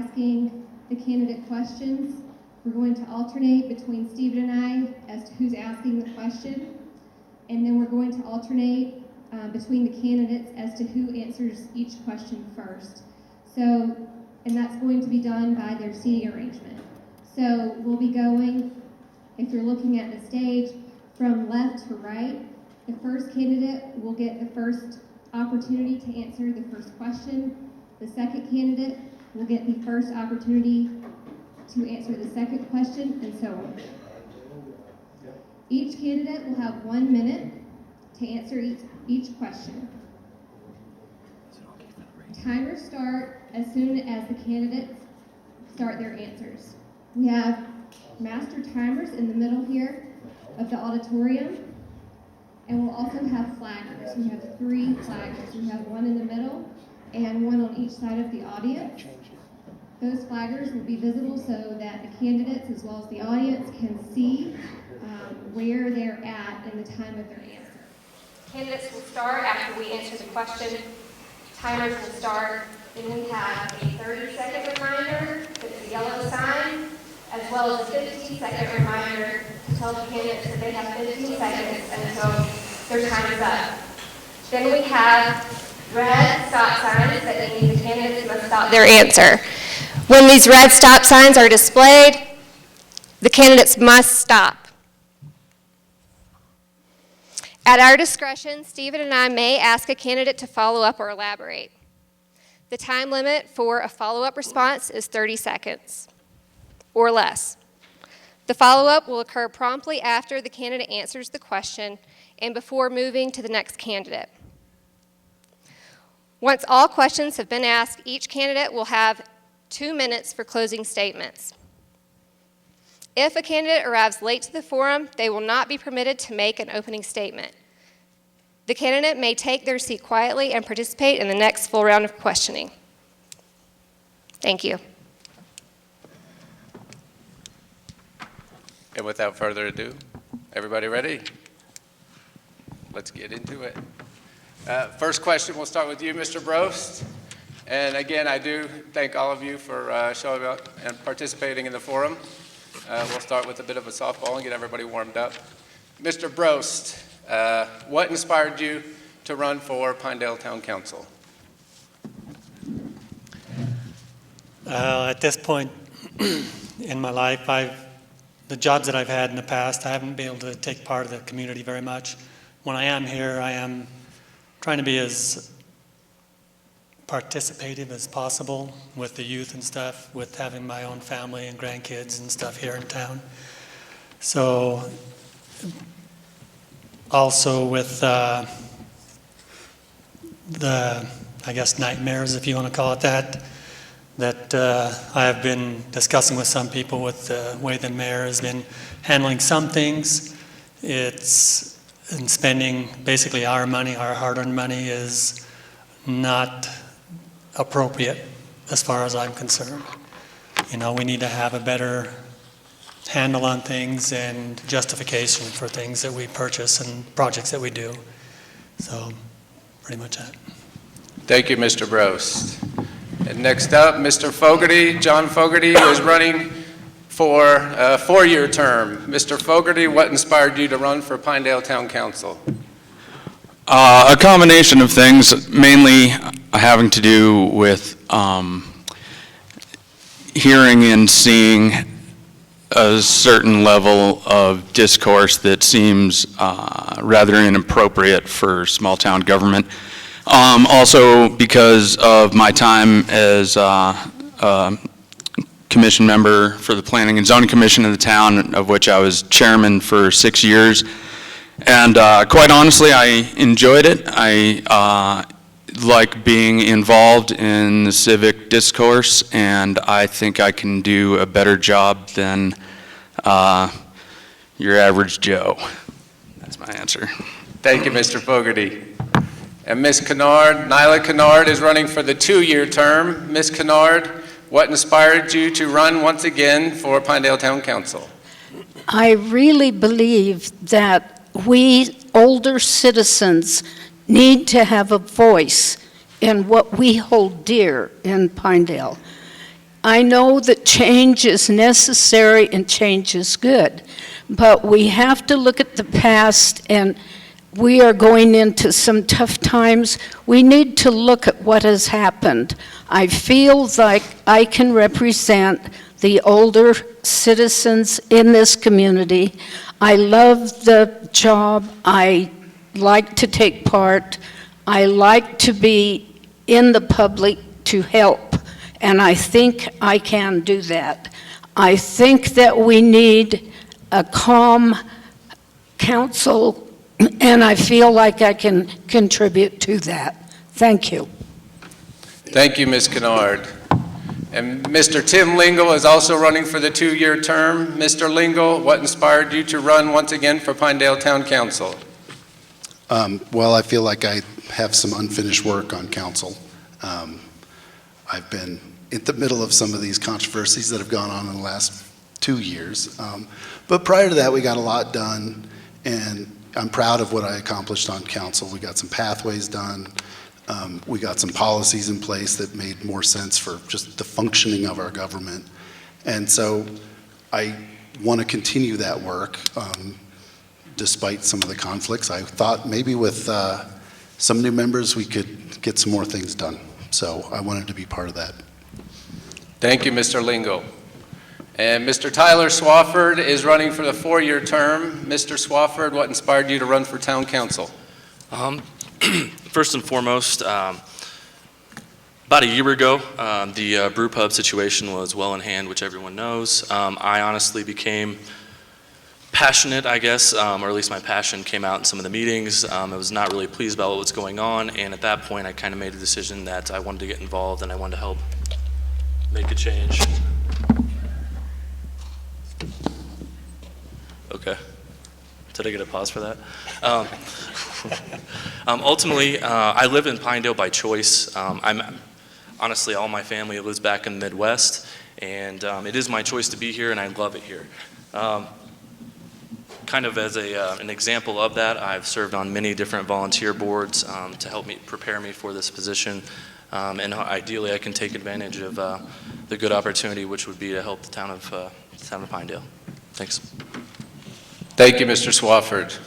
asking the candidate questions. We're going to alternate between Stephen and I as to who's asking the question, and then we're going to alternate between the candidates as to who answers each question first. So, and that's going to be done by their seating arrangement. So we'll be going, if you're looking at the stage, from left to right. The first candidate will get the first opportunity to answer the first question. The second candidate will get the first opportunity to answer the second question, and so on. Each candidate will have 1 minute to answer each question. Timers start as soon as the candidates start their answers. We have master timers in the middle here of the auditorium, and we'll also have flaggers. We have 3 flaggers. We have 1 in the middle and 1 on each side of the audience. Those flaggers will be visible so that the candidates as well as the audience can see where they're at in the time of their answer. Candidates will start after we answer the question. Timers will start. Then we have a 30-second reminder, that's the yellow sign, as well as a 15-second reminder to tell the candidates that they have 15 seconds until their time is up. Then we have red stop signs that mean the candidates must stop their answer. When these red stop signs are displayed, the candidates must stop. At our discretion, Stephen and I may ask a candidate to follow up or elaborate. The time limit for a follow-up response is 30 seconds or less. The follow-up will occur promptly after the candidate answers the question and before moving to the next candidate. Once all questions have been asked, each candidate will have 2 minutes for closing statements. If a candidate arrives late to the forum, they will not be permitted to make an opening statement. The candidate may take their seat quietly and participate in the next full round of questioning. Thank you. And without further ado, everybody ready? Let's get into it. First question, we'll start with you, Mr. Brost. And again, I do thank all of you for showing up and participating in the forum. We'll start with a bit of a softball and get everybody warmed up. Mr. Brost, what inspired you to run for Pinedale Town Council? At this point in my life, the jobs that I've had in the past, I haven't been able to take part of the community very much. When I am here, I am trying to be as participative as possible with the youth and stuff, with having my own family and grandkids and stuff here in town. So also with the, I guess, nightmares, if you want to call it that I have been discussing with some people with the way the mayor has been handling some things. It's in spending basically our money, our hard-earned money is not appropriate as far as I'm concerned. You know, we need to have a better handle on things and justification for things that we purchase and projects that we do. So pretty much that. Thank you, Mr. Brost. And next up, Mr. Fogarty, John Fogarty, who is running for a 4-year term. Mr. Fogarty, what inspired you to run for Pinedale Town Council? A combination of things, mainly having to do with hearing and seeing a certain level of discourse that seems rather inappropriate for small town government. Also because of my time as commission member for the Planning and Zoning Commission of the town, of which I was chairman for 6 years. And quite honestly, I enjoyed it. I like being involved in the civic discourse, and I think I can do a better job than your average Joe. That's my answer. Thank you, Mr. Fogarty. And Ms. Kennard, Nyla Kennard, is running for the 2-year term. Ms. Kennard, what inspired you to run once again for Pinedale Town Council? I really believe that we older citizens need to have a voice in what we hold dear in Pinedale. I know that change is necessary and change is good, but we have to look at the past, and we are going into some tough times. We need to look at what has happened. I feel like I can represent the older citizens in this community. I love the job. I like to take part. I like to be in the public to help, and I think I can do that. I think that we need a calm council, and I feel like I can contribute to that. Thank you. Thank you, Ms. Kennard. And Mr. Tim Lingle is also running for the 2-year term. Mr. Lingle, what inspired you to run once again for Pinedale Town Council? Well, I feel like I have some unfinished work on council. I've been in the middle of some of these controversies that have gone on in the last 2 years. But prior to that, we got a lot done, and I'm proud of what I accomplished on council. We got some pathways done. We got some policies in place that made more sense for just the functioning of our government. And so I want to continue that work despite some of the conflicts. I thought maybe with some new members we could get some more things done. So I wanted to be part of that. Thank you, Mr. Lingle. And Mr. Tyler Swafford is running for the 4-year term. Mr. Swafford, what inspired you to run for town council? First and foremost, about a year ago, the brew pub situation was well in hand, which everyone knows. I honestly became passionate, I guess, or at least my passion came out in some of the meetings. I was not really pleased about what was going on, and at that point I kind of made a decision that I wanted to get involved and I wanted to help make a change. Okay. Did I get a pause for that? Ultimately, I live in Pinedale by choice. Honestly, all my family lives back in the Midwest, and it is my choice to be here, and I love it here. Kind of as an example of that, I've served on many different volunteer boards to help me prepare me for this position, and ideally I can take advantage of the good opportunity, which would be to help the town of Pinedale. Thanks. Thank you, Mr. Swafford.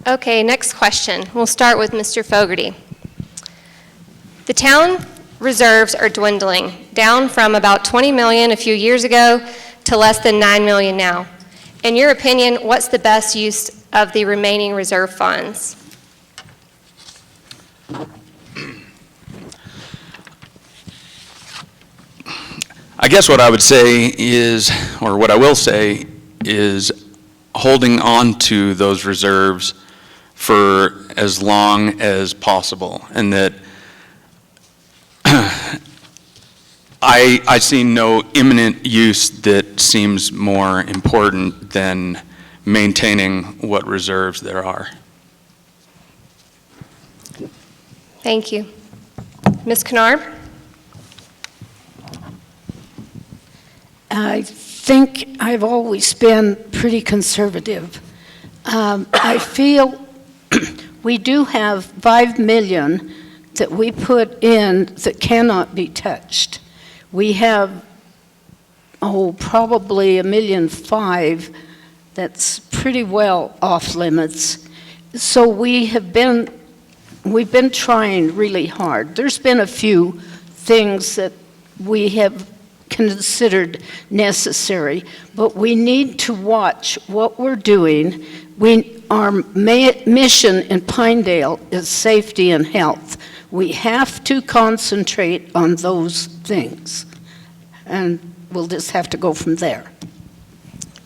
Okay, next question. We'll start with Mr. Fogarty. The town reserves are dwindling, down from about 20 million a few years ago to less than 9 million now. In your opinion, what's the best use of the remaining reserve funds? I guess what I would say is, or what I will say is, holding on to those reserves for as long as possible, and that I see no imminent use that seems more important than maintaining what reserves there are. Thank you. Ms. Kennard? I think I've always been pretty conservative. I feel we do have 5 million that we put in that cannot be touched. We have, probably $1.5 million that's pretty well off limits. So we've been trying really hard. There's been a few things that we have considered necessary, but we need to watch what we're doing. Our mission in Pinedale is safety and health. We have to concentrate on those things, and we'll just have to go from there.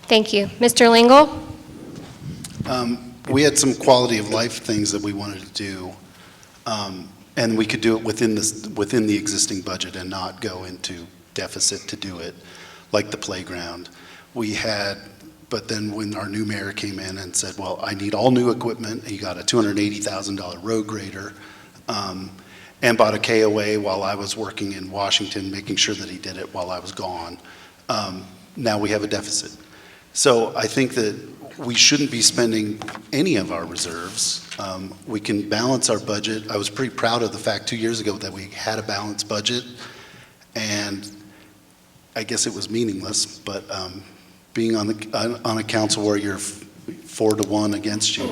Thank you. Mr. Lingle? We had some quality of life things that we wanted to do, and we could do it within the existing budget and not go into deficit to do it, like the playground. But then when our new mayor came in and said, well, I need all new equipment, he got a $280,000 road grader, and bought a KOA while I was working in Washington, making sure that he did it while I was gone. Now we have a deficit. So I think that we shouldn't be spending any of our reserves. We can balance our budget. I was pretty proud of the fact 2 years ago that we had a balanced budget, and I guess it was meaningless, but being on a council where you're 4-1 against you,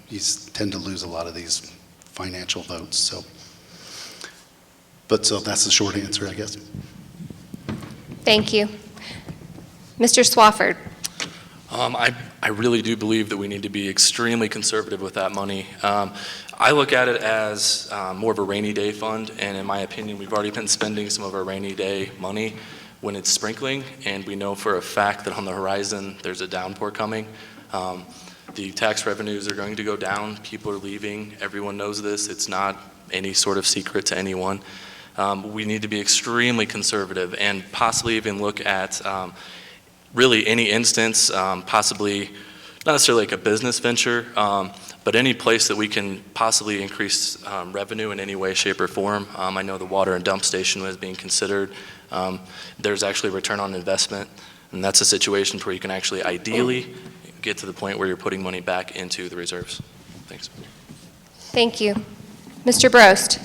you tend to lose a lot of these financial votes. So that's the short answer, I guess. Thank you. Mr. Swafford. I really do believe that we need to be extremely conservative with that money. I look at it as more of a rainy day fund, and in my opinion, we've already been spending some of our rainy day money when it's sprinkling, and we know for a fact that on the horizon there's a downpour coming. The tax revenues are going to go down. People are leaving. Everyone knows this. It's not any sort of secret to anyone. We need to be extremely conservative and possibly even look at really any instance, possibly not necessarily like a business venture, but any place that we can possibly increase revenue in any way, shape, or form. I know the water and dump station was being considered. There's actually a return on investment, and that's a situation where you can actually ideally get to the point where you're putting money back into the reserves. Thanks. Thank you. Mr. Brost.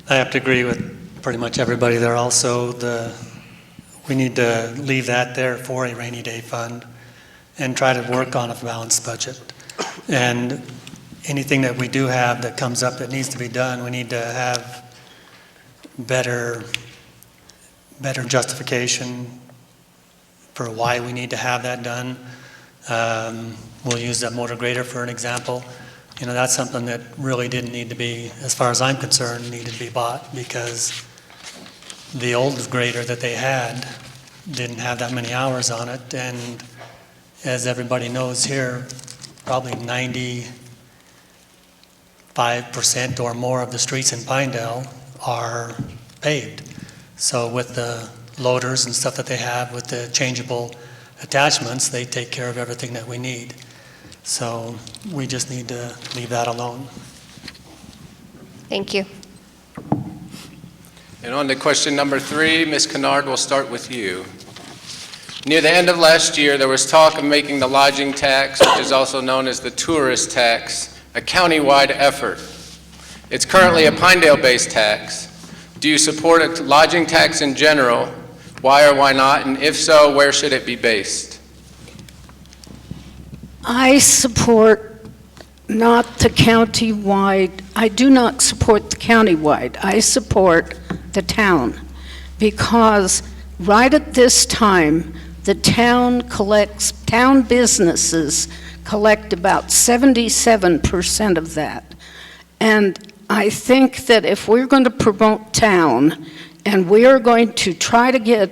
I have to agree with pretty much everybody there also. We need to leave that there for a rainy day fund and try to work on a balanced budget. And anything that we do have that comes up that needs to be done, we need to have better justification for why we need to have that done. We'll use that motor grader for an example. You know, that's something that really didn't need to be, as far as I'm concerned, needed to be bought, because the old grader that they had didn't have that many hours on it, and as everybody knows here, probably 95% or more of the streets in Pinedale are paved. So with the loaders and stuff that they have with the changeable attachments, they take care of everything that we need. So we just need to leave that alone. Thank you. And on to question number 3, Ms. Kennard, we'll start with you. Near the end of last year, there was talk of making the lodging tax, which is also known as the tourist tax, a county-wide effort. It's currently a Pinedale-based tax. Do you support a lodging tax in general? Why or why not? And if so, where should it be based? I support not the county-wide. I do not support the county-wide. I support the town, because right at this time, the town businesses collect about 77% of that. And I think that if we're going to promote town and we are going to try to get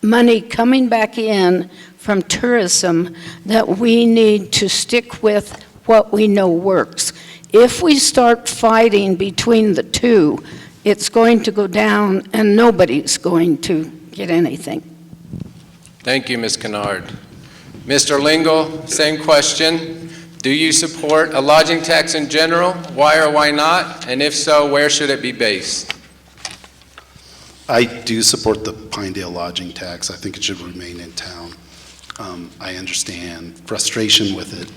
money coming back in from tourism, that we need to stick with what we know works. If we start fighting between the two, it's going to go down and nobody's going to get anything. Thank you, Ms. Kennard. Mr. Lingle, same question. Do you support a lodging tax in general? Why or why not? And if so, where should it be based? I do support the Pinedale lodging tax. I think it should remain in town. I understand frustration with it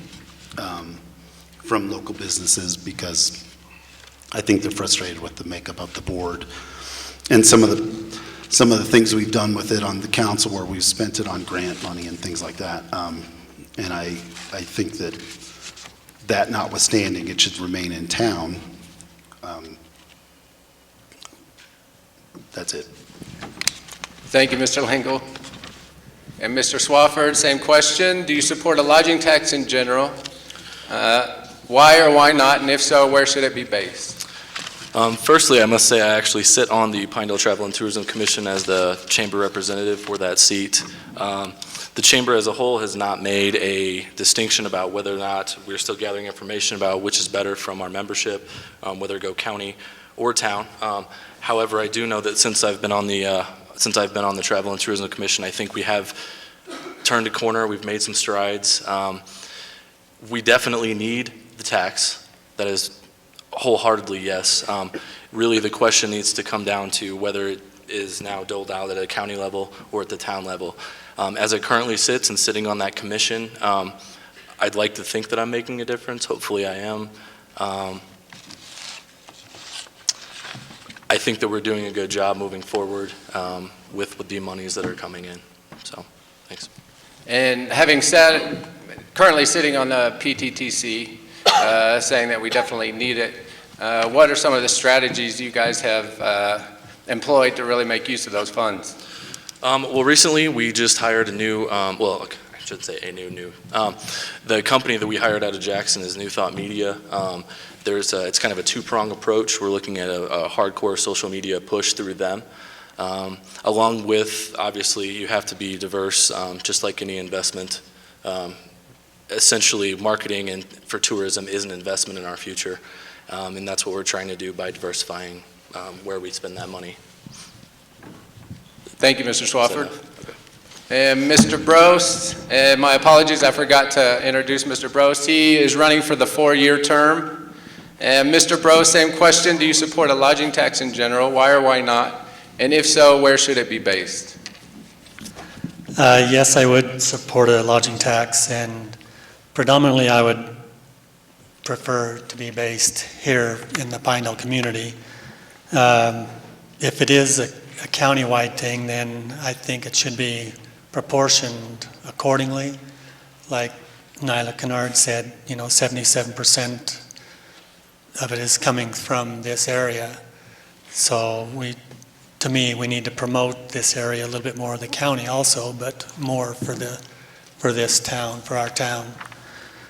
from local businesses, because I think they're frustrated with the makeup of the board and some of the things we've done with it on the council, where we've spent it on grant money and things like that. And I think that notwithstanding, it should remain in town. That's it. Thank you, Mr. Lingle. And Mr. Swafford, same question. Do you support a lodging tax in general? Why or why not? And if so, where should it be based? Firstly, I must say I actually sit on the Pinedale Travel and Tourism Commission as the chamber representative for that seat. The chamber as a whole has not made a distinction about whether or not we're still gathering information about which is better from our membership, whether it go county or town. However, I do know that since I've been on the Travel and Tourism Commission, I think we have turned a corner. We've made some strides. We definitely need the tax. That is wholeheartedly yes. Really, the question needs to come down to whether is now doled out at a county level or at the town level. As it currently sits and sitting on that commission, I'd like to think that I'm making a difference. Hopefully I am. I think that we're doing a good job moving forward with the monies that are coming in. So, thanks. And having currently sitting on the PTTC, saying that we definitely need it, what are some of the strategies you guys have employed to really make use of those funds? Well, recently we just hired a new, well, I shouldn't say a new. The company that we hired out of Jackson is New Thought Media. It's kind of a two-prong approach. We're looking at a hardcore social media push through them. Along with, obviously, you have to be diverse, just like any investment. Essentially, marketing and for tourism is an investment in our future, and that's what we're trying to do by diversifying where we spend that money. Thank you, Mr. Swafford. And Mr. Brost, and my apologies, I forgot to introduce Mr. Brost. He is running for the 4-year term. And Mr. Brost, same question. Do you support a lodging tax in general? Why or why not? And if so, where should it be based? Yes, I would support a lodging tax, and predominantly I would prefer to be based here in the Pinedale community. If it is a county-wide thing, then I think it should be proportioned accordingly. Like Nyla Kennard said, 77% of it is coming from this area. So to me, we need to promote this area a little bit more, the county also, but more for this town, for our town,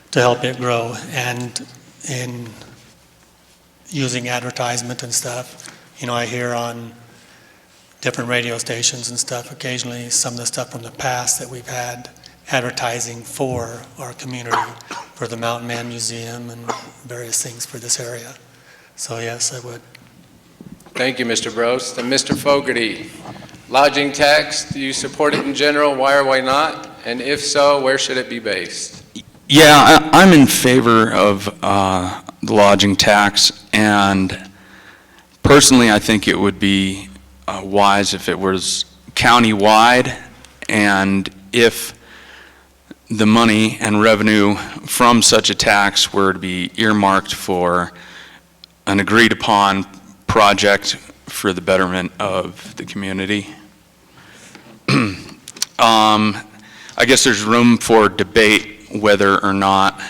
to help it grow. And in using advertisement and stuff, I hear on different radio stations and stuff, occasionally some of the stuff from the past that we've had advertising for our community, for the Mountain Man Museum and various things for this area. So yes, I would. Thank you, Mr. Brost. And Mr. Fogarty, lodging tax, do you support it in general? Why or why not? And if so, where should it be based? Yeah, I'm in favor of the lodging tax, and personally I think it would be wise if it was county-wide, and if the money and revenue from such a tax were to be earmarked for an agreed-upon project for the betterment of the community. I guess there's room for debate whether or not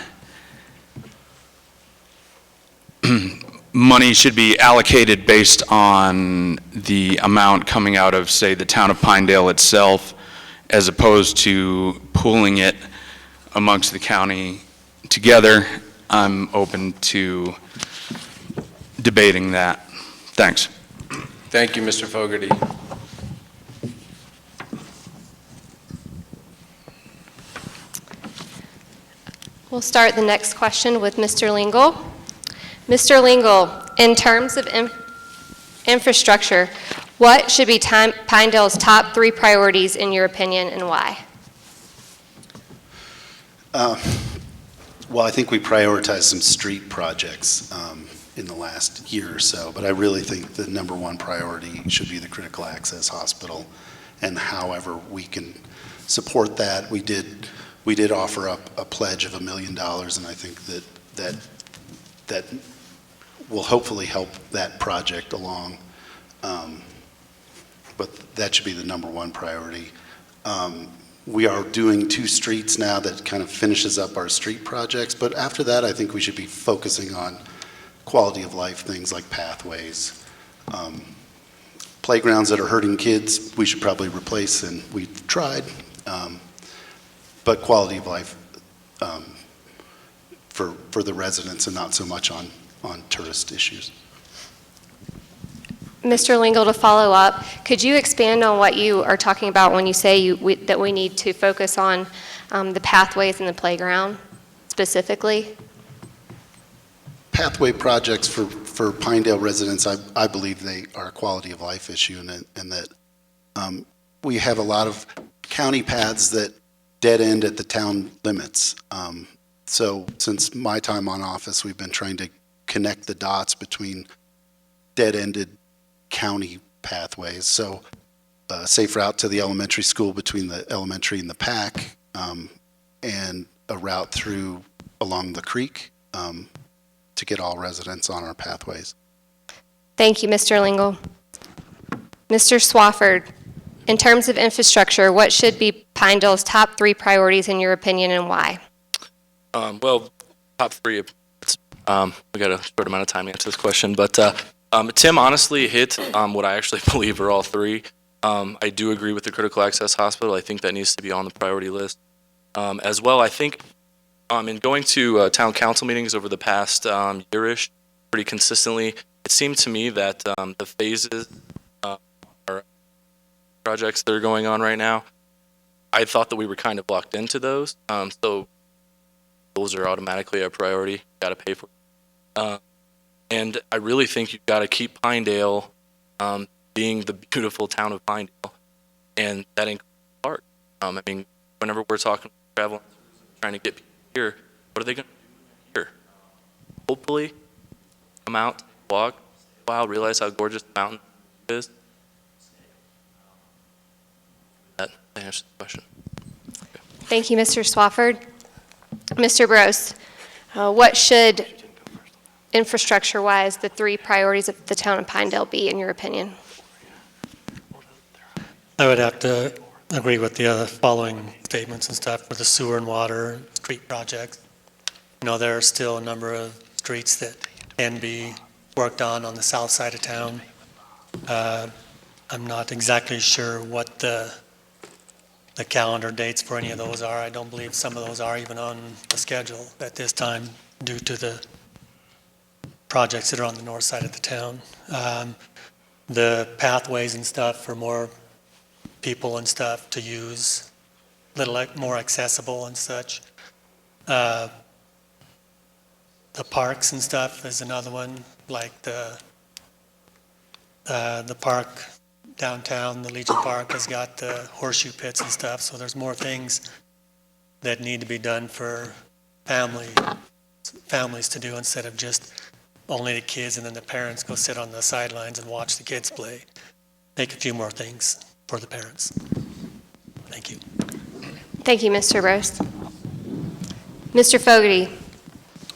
money should be allocated based on the amount coming out of, say, the town of Pinedale itself, as opposed to pooling it amongst the county together. I'm open to debating that. Thanks. Thank you, Mr. Fogarty. We'll start the next question with Mr. Lingle. Mr. Lingle, in terms of infrastructure, what should be Pinedale's top 3 priorities in your opinion, and why? Well, I think we prioritized some street projects in the last year or so, but I really think the number 1 priority should be the critical access hospital, and however we can support that. We did offer up a pledge of $1 million, and I think that will hopefully help that project along. But that should be the number 1 priority. We are doing 2 streets now that kind of finishes up our street projects, but after that I think we should be focusing on quality of life things like pathways. Playgrounds that are hurting kids we should probably replace, and we've tried. But quality of life for the residents, and not so much on tourist issues. Mr. Lingle, to follow up, could you expand on what you are talking about when you say that we need to focus on the pathways and the playground specifically? Pathway projects for Pinedale residents, I believe they are a quality of life issue, and that we have a lot of county paths that dead end at the town limits. So since my time on office, we've been trying to connect the dots between dead-ended county pathways. So a safe route to the elementary school between the elementary and the PAC, and a route through along the creek to get all residents on our pathways. Thank you, Mr. Lingle. Mr. Swafford, in terms of infrastructure, what should be Pinedale's top 3 priorities in your opinion and why? Well, top 3, we got a short amount of time to answer this question, but Tim honestly hit what I actually believe are all 3. I do agree with the critical access hospital. I think that needs to be on the priority list. As well, I think in going to town council meetings over the past year-ish, pretty consistently, it seemed to me that the phases are projects that are going on right now, I thought that we were kind of locked into those. So those are automatically a priority. Got to pay for it. And I really think you've got to keep Pinedale being the beautiful town of Pinedale, and that includes the park. I mean, whenever we're talking travel, trying to get people here, what are they going to do here? Hopefully, come out, walk, wow, realize how gorgeous the mountain is. That answers the question. Thank you, Mr. Swafford. Mr. Gross, what should, infrastructure-wise, the 3 priorities of the town of Pinedale be, in your opinion? I would have to agree with the other following statements and stuff for the sewer and water, street projects. You know, there are still a number of streets that can be worked on the south side of town. I'm not exactly sure what the calendar dates for any of those are. I don't believe some of those are even on the schedule at this time due to the projects that are on the north side of the town. The pathways and stuff for more people and stuff to use, a little more accessible and such. The parks and stuff is another one, like the park downtown, the Legion Park has got the horseshoe pits and stuff, so there's more things that need to be done for families to do instead of just only the kids and then the parents go sit on the sidelines and watch the kids play. Make a few more things for the parents. Thank you. Thank you, Mr. Gross. Mr. Fogarty,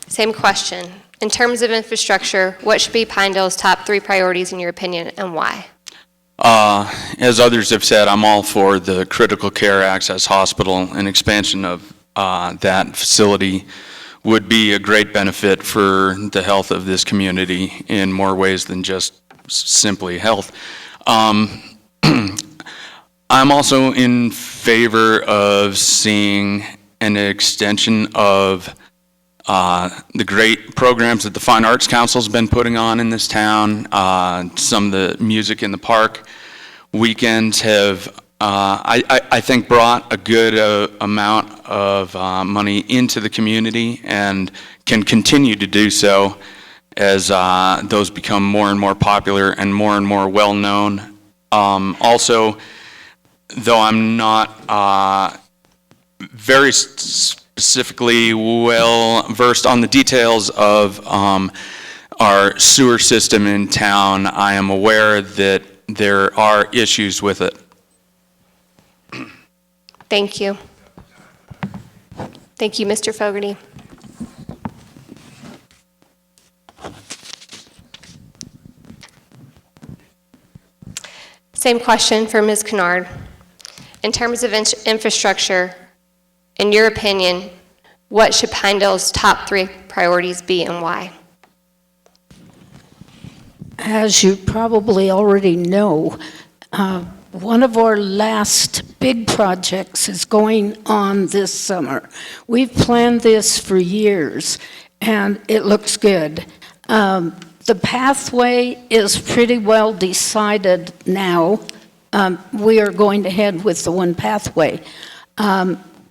same question. In terms of infrastructure, what should be Pinedale's top 3 priorities in your opinion and why? As others have said, I'm all for the critical care access hospital, and expansion of that facility would be a great benefit for the health of this community in more ways than just simply health. I'm also in favor of seeing an extension of the great programs that the Fine Arts Council's been putting on in this town. Some of the music in the park weekends have, I think, brought a good amount of money into the community and can continue to do so as those become more and more popular and more well-known. Also, though I'm not very specifically well versed on the details of our sewer system in town, I am aware that there are issues with it. Thank you. Thank you, Mr. Fogarty. Same question for Ms. Kennard. In terms of infrastructure, in your opinion, what should Pinedale's top 3 priorities be and why? As you probably already know, one of our last big projects is going on this summer. We've planned this for years, and it looks good. The pathway is pretty well decided now. We are going ahead with the one pathway.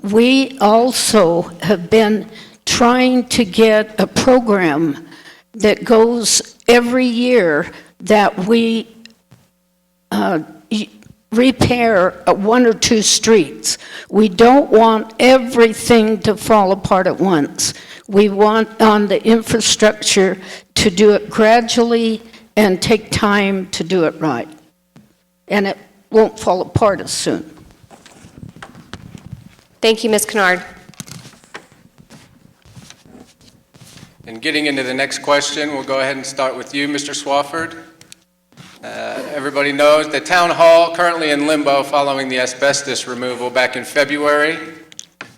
We also have been trying to get a program that goes every year that we repair 1 or 2 streets. We don't want everything to fall apart at once. We want on the infrastructure to do it gradually and take time to do it right. and it won't fall apart as soon. Thank you, Ms. Kennard. And getting into the next question, we'll go ahead and start with you, Mr. Swafford. Everybody knows the town hall currently in limbo following the asbestos removal back in February.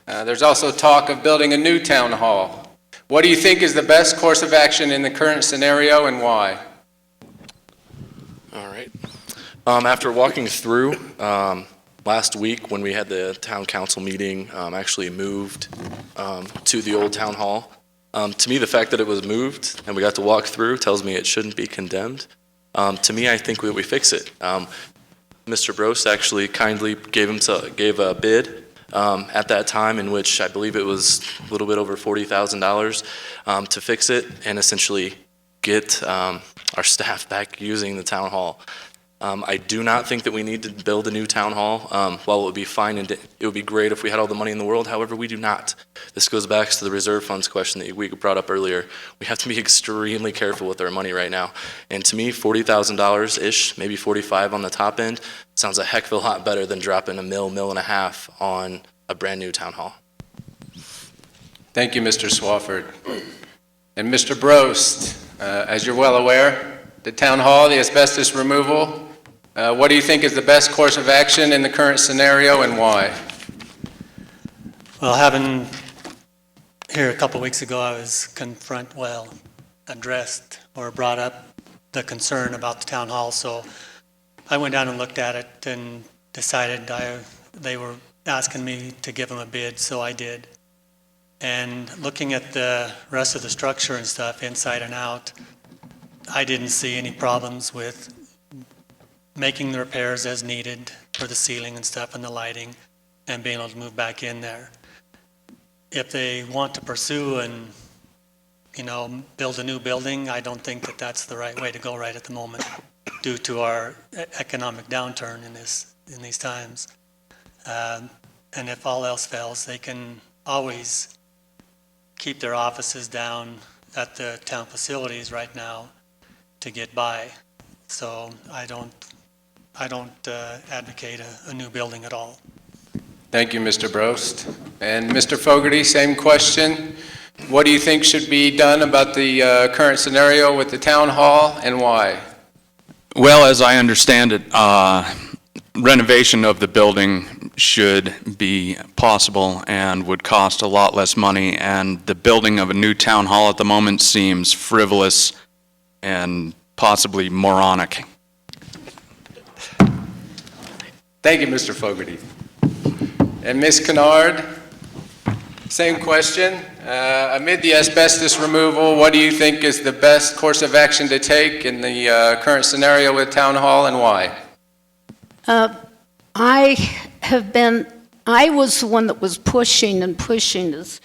There's also talk of building a new town hall. What do you think is the best course of action in the current scenario and why? All right. After walking through last week when we had the town council meeting, actually moved to the old town hall. To me, the fact that it was moved and we got to walk through tells me it shouldn't be condemned. To me, I think we fix it. Mr. Brose actually kindly gave a bid at that time in which I believe it was a little bit over $40,000 to fix it and essentially get our staff back using the town hall. I do not think that we need to build a new town hall. While it would be fine and it would be great if we had all the money in the world, however, we do not. This goes back to the reserve funds question that we brought up earlier. We have to be extremely careful with our money right now. And to me, $40,000-ish, maybe 45 on the top end, sounds a heck of a lot better than dropping a mill and a half on a brand new town hall. Thank you, Mr. Swafford. And Mr. Brost, as you're well aware, the town hall, the asbestos removal, what do you think is the best course of action in the current scenario and why? Well, having here a couple weeks ago, I was addressed or brought up the concern about the town hall, so I went down and looked at it and decided they were asking me to give them a bid, so I did. And looking at the rest of the structure and stuff inside and out, I didn't see any problems with making the repairs as needed for the ceiling and stuff and the lighting and being able to move back in there. If they want to pursue and, build a new building, I don't think that that's the right way to go right at the moment due to our economic downturn in these times. And if all else fails, they can always keep their offices down at the town facilities right now to get by. So I don't advocate a new building at all. Thank you, Mr. Brost. And Mr. Fogarty, same question. What do you think should be done about the current scenario with the town hall and why? Well, as I understand it, renovation of the building should be possible and would cost a lot less money, and the building of a new town hall at the moment seems frivolous and possibly moronic. Thank you, Mr. Fogarty. And Ms. Kennard, same question. Amid the asbestos removal, what do you think is the best course of action to take in the current scenario with town hall and why? I was the one that was pushing, as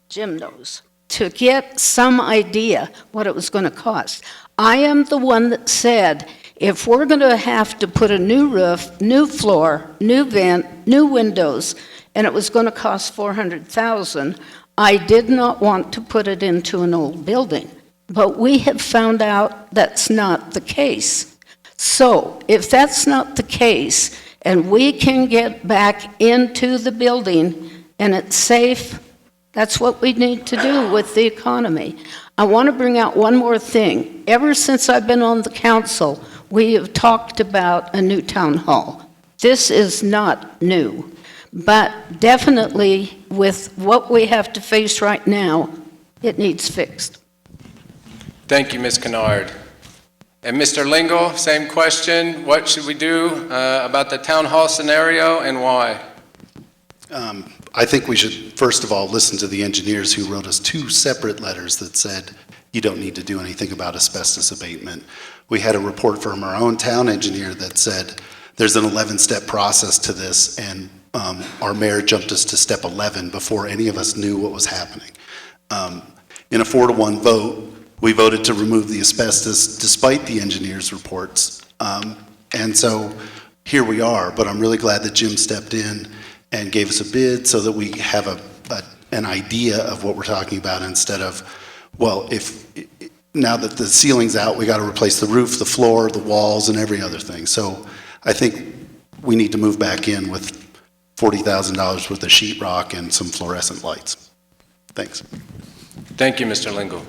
Jim knows, to get some idea what it was going to cost. I am the one that said, if we're going to have to put a new roof, new floor, new vent, new windows, and it was going to cost $400,000, I did not want to put it into an old building. But we have found out that's not the case. So if that's not the case, and we can get back into the building and it's safe, that's what we need to do with the economy. I want to bring out one more thing. Ever since I've been on the council, we have talked about a new town hall. This is not new, but definitely with what we have to face right now, it needs fixed. Thank you, Ms. Kennard. And Mr. Lingle, same question. What should we do about the town hall scenario and why? I think we should, first of all, listen to the engineers who wrote us 2 separate letters that said, you don't need to do anything about asbestos abatement. We had a report from our own town engineer that said, there's an 11-step process to this, and our mayor jumped us to step 11 before any of us knew what was happening. In a 4-to-1 vote, we voted to remove the asbestos despite the engineer's reports. And so here we are, but I'm really glad that Jim stepped in and gave us a bid so that we have an idea of what we're talking about instead of, well, if now that the ceiling's out, we got to replace the roof, the floor, the walls, and every other thing. So I think we need to move back in with $40,000 worth of sheetrock and some fluorescent lights. Thanks. Thank you, Mr. Lingle.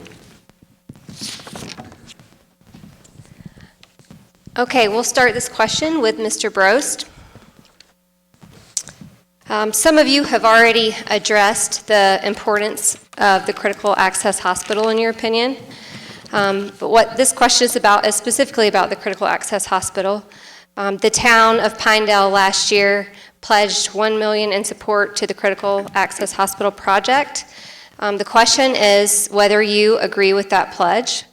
Okay, we'll start this question with Mr. Brost. Some of you have already addressed the importance of the critical access hospital in your opinion. But what this question is about is specifically about the critical access hospital. The town of Pinedale last year pledged $1 million in support to the critical access hospital project. The question is whether you agree with that pledge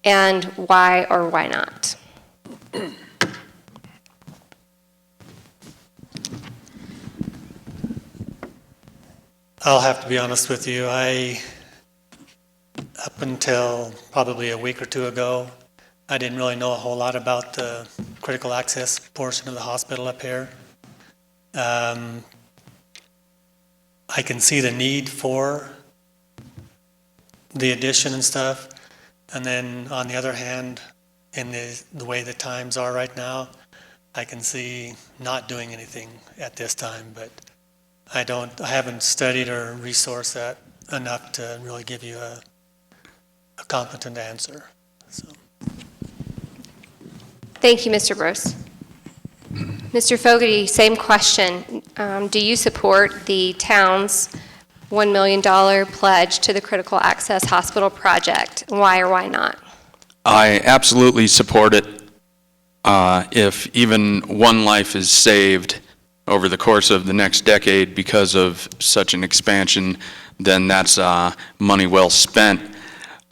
and why or why not. I'll have to be honest with you. Up until probably a week or two ago, I didn't really know a whole lot about the critical access portion of the hospital up here. I can see the need for the addition and stuff. And then on the other hand, in the way the times are right now, I can see not doing anything at this time, but I haven't studied or resourced that enough to really give you a competent answer. So. Thank you, Mr. Brose. Mr. Fogarty, same question. Do you support the town's $1 million pledge to the critical access hospital project? Why or why not? I absolutely support it. If even one life is saved over the course of the next decade because of such an expansion, then that's money well spent.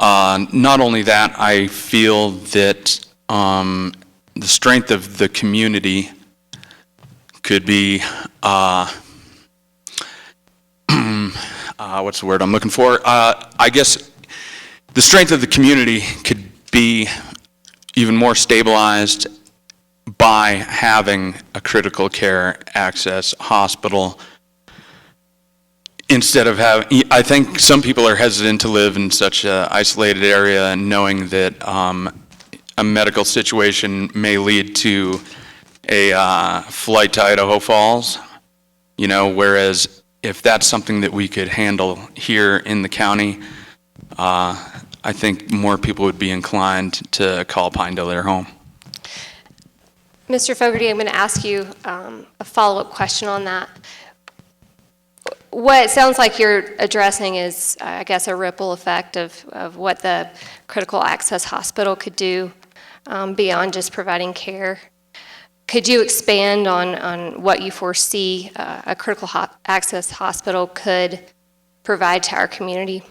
Not only that, I feel that the strength of the community could be, what's the word I'm looking for? I guess the strength of the community could be even more stabilized by having a critical care access hospital instead of having, I think some people are hesitant to live in such an isolated area and knowing that a medical situation may lead to a flight to Idaho Falls, whereas if that's something that we could handle here in the county, I think more people would be inclined to call Pinedale their home. Mr. Fogarty, I'm going to ask you a follow-up question on that. What it sounds like you're addressing is, I guess, a ripple effect of what the critical access hospital could do beyond just providing care. Could you expand on what you foresee a critical access hospital could provide to our community?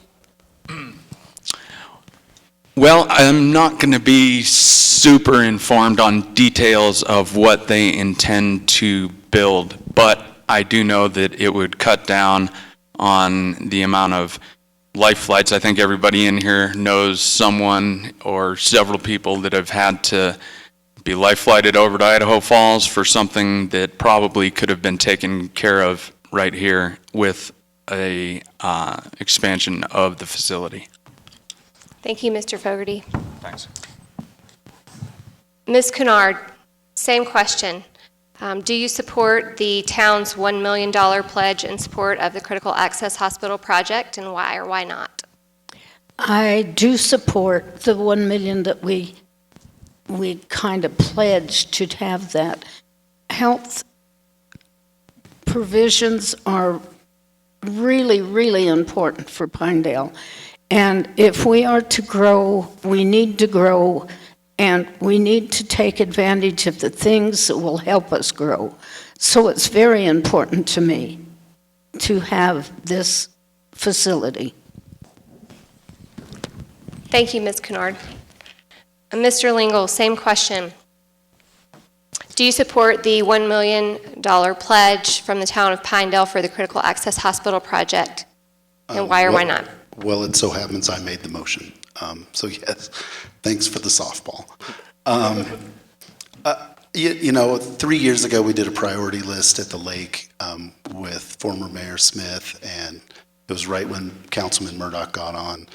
Well, I'm not going to be super informed on details of what they intend to build, but I do know that it would cut down on the amount of life flights. I think everybody in here knows someone or several people that have had to be life flighted over to Idaho Falls for something that probably could have been taken care of right here with a expansion of the facility. Thank you, Mr. Fogarty. Thanks. Ms. Kennard, same question. Do you support the town's $1 million pledge in support of the critical access hospital project, and why or why not? I do support the $1 million that we kind of pledged to have that. Health provisions are really, really important for Pinedale. And if we are to grow, we need to grow, and we need to take advantage of the things that will help us grow. So it's very important to me to have this facility. Thank you, Ms. Kennard. Mr. Lingle, same question. Do you support the $1 million pledge from the town of Pinedale for the critical access hospital project? And why or why not? Well, it so happens I made the motion. So yes, thanks for the softball. 3 years ago we did a priority list at the lake with former Mayor Smith, and it was right when Councilman Murdoch got on.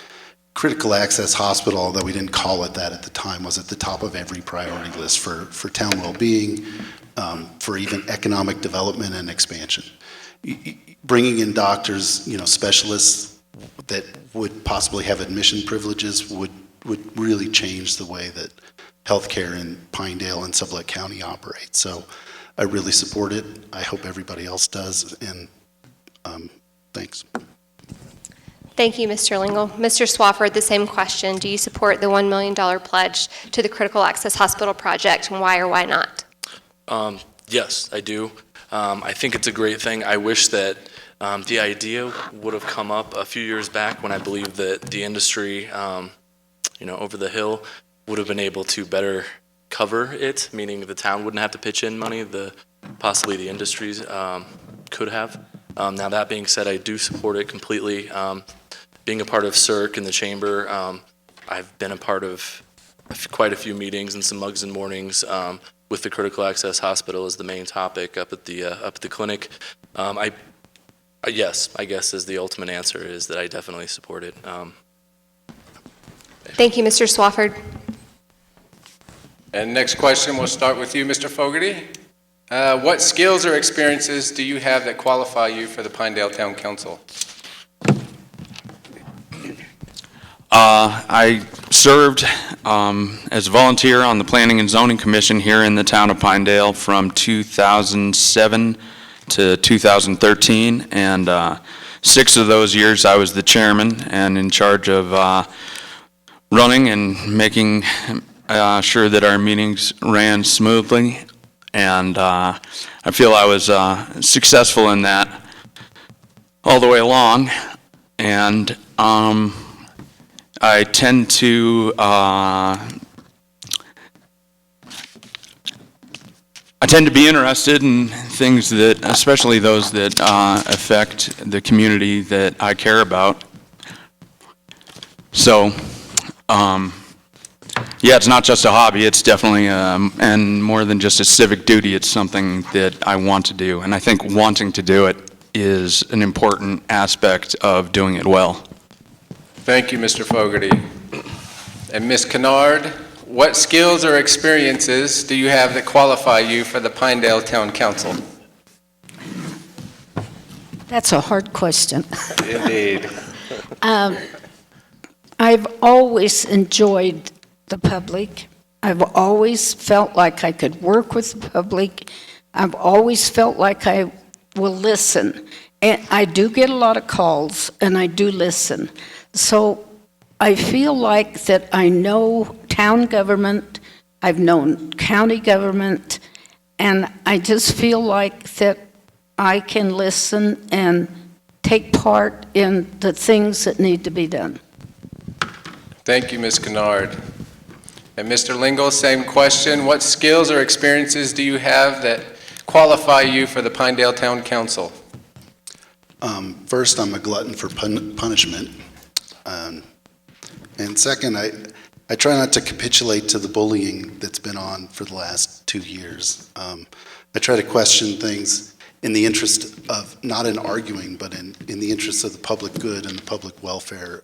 critical access hospital, although we didn't call it that at the time, was at the top of every priority list for town well-being, for even economic development and expansion. Bringing in doctors, specialists that would possibly have admission privileges would really change the way that healthcare in Pinedale and Sublette County operates. So I really support it. I hope everybody else does, and thanks. Thank you, Mr. Lingle. Mr. Swafford, the same question. Do you support the $1 million pledge to the Critical Access Hospital project, and why or why not? Yes, I do. I think it's a great thing. I wish that the idea would have come up a few years back when I believe that the industry, over the hill would have been able to better cover it, meaning the town wouldn't have to pitch in money, possibly the industries could have. Now, that being said, I do support it completely. Being a part of CERC and the chamber, I've been a part of quite a few meetings and some mugs and mornings with the Critical Access Hospital as the main topic up at the clinic. Yes, I guess is the ultimate answer, is that I definitely support it. Thank you, Mr. Swafford. And next question, we'll start with you, Mr. Fogarty. What skills or experiences do you have that qualify you for the Pinedale Town Council? I served as a volunteer on the Planning and Zoning Commission here in the town of Pinedale from 2007 to 2013, and 6 of those years I was the chairman and in charge of running and making sure that our meetings ran smoothly, and I feel I was successful in that all the way along, and I tend to be interested in things that, especially those that affect the community that I care about. So, yeah, it's not just a hobby. It's definitely, and more than just a civic duty, it's something that I want to do. And I think wanting to do it is an important aspect of doing it well. Thank you, Mr. Fogarty. And Ms. Kennard, what skills or experiences do you have that qualify you for the Pinedale Town Council? That's a hard question. Indeed. I've always enjoyed the public. I've always felt like I could work with the public. I've always felt like I will listen. And I do get a lot of calls, and I do listen. So I feel like that I know town government, I've known county government, and I just feel like that I can listen and take part in the things that need to be done. Thank you, Ms. Kennard. And Mr. Lingle, same question. What skills or experiences do you have that qualify you for the Pinedale Town Council? First, I'm a glutton for punishment. And second, I try not to capitulate to the bullying that's been on for the last 2 years. I try to question things in the interest of, not in arguing, but in the interest of the public good and the public welfare,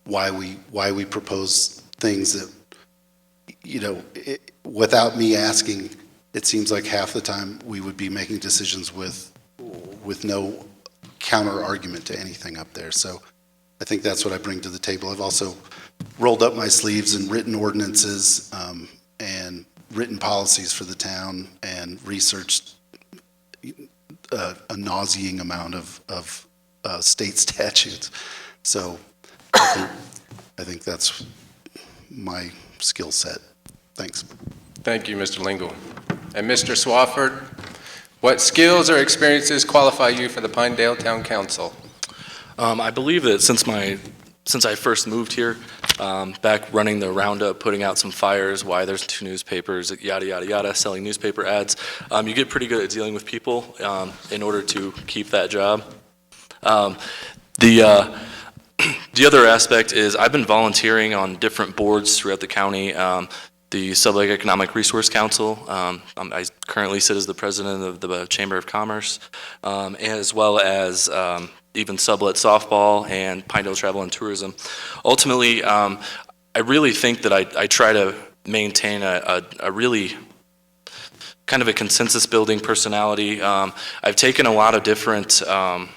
why we propose things that, without me asking, it seems like half the time we would be making decisions with no counter argument to anything up there. So I think that's what I bring to the table. I've also rolled up my sleeves and written ordinances and written policies for the town and researched a nauseating amount of state statutes. So I think that's my skill set. Thanks. Thank you, Mr. Lingle. And Mr. Swafford, what skills or experiences qualify you for the Pinedale Town Council? I believe that since I first moved here, back running the roundup, putting out some fires, why there's 2 newspapers, yada, yada, yada, selling newspaper ads, you get pretty good at dealing with people in order to keep that job. The other aspect is I've been volunteering on different boards throughout the county. The Sublette Economic Resource Council. I currently sit as the president of the Chamber of Commerce, as well as even Sublette softball and Pinedale Travel and Tourism. Ultimately, I really think that I try to maintain a really kind of a consensus building personality. I've taken a lot of different, in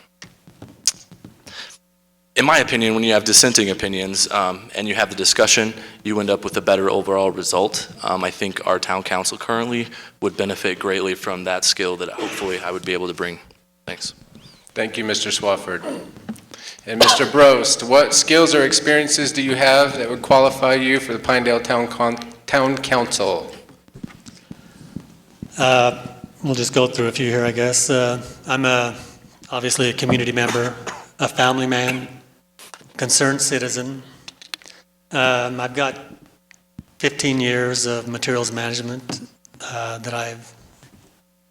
my opinion, when you have dissenting opinions and you have the discussion, you end up with a better overall result. I think our town council currently would benefit greatly from that skill that hopefully I would be able to bring. Thanks. Thank you, Mr. Swafford. And Mr. Brost, what skills or experiences do you have that would qualify you for the Pinedale Town Council? We'll just go through a few here, I guess. I'm obviously a community member, a family man, concerned citizen. I've got 15 years of materials management that I've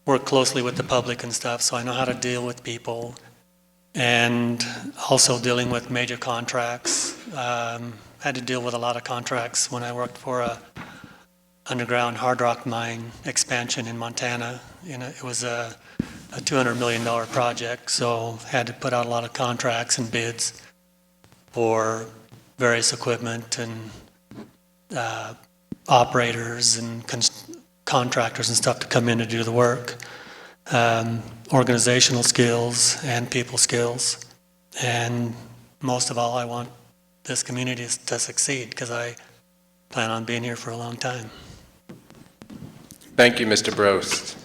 worked closely with the public and stuff, so I know how to deal with people, and also dealing with major contracts. Had to deal with a lot of contracts when I worked for a underground hard rock mine expansion in Montana. It was a $200 million project, so had to put out a lot of contracts and bids for various equipment and operators and contractors and stuff to come in to do the work. Organizational skills and people skills. And most of all, I want this community to succeed because I plan on being here for a long time. Thank you, Mr. Brost.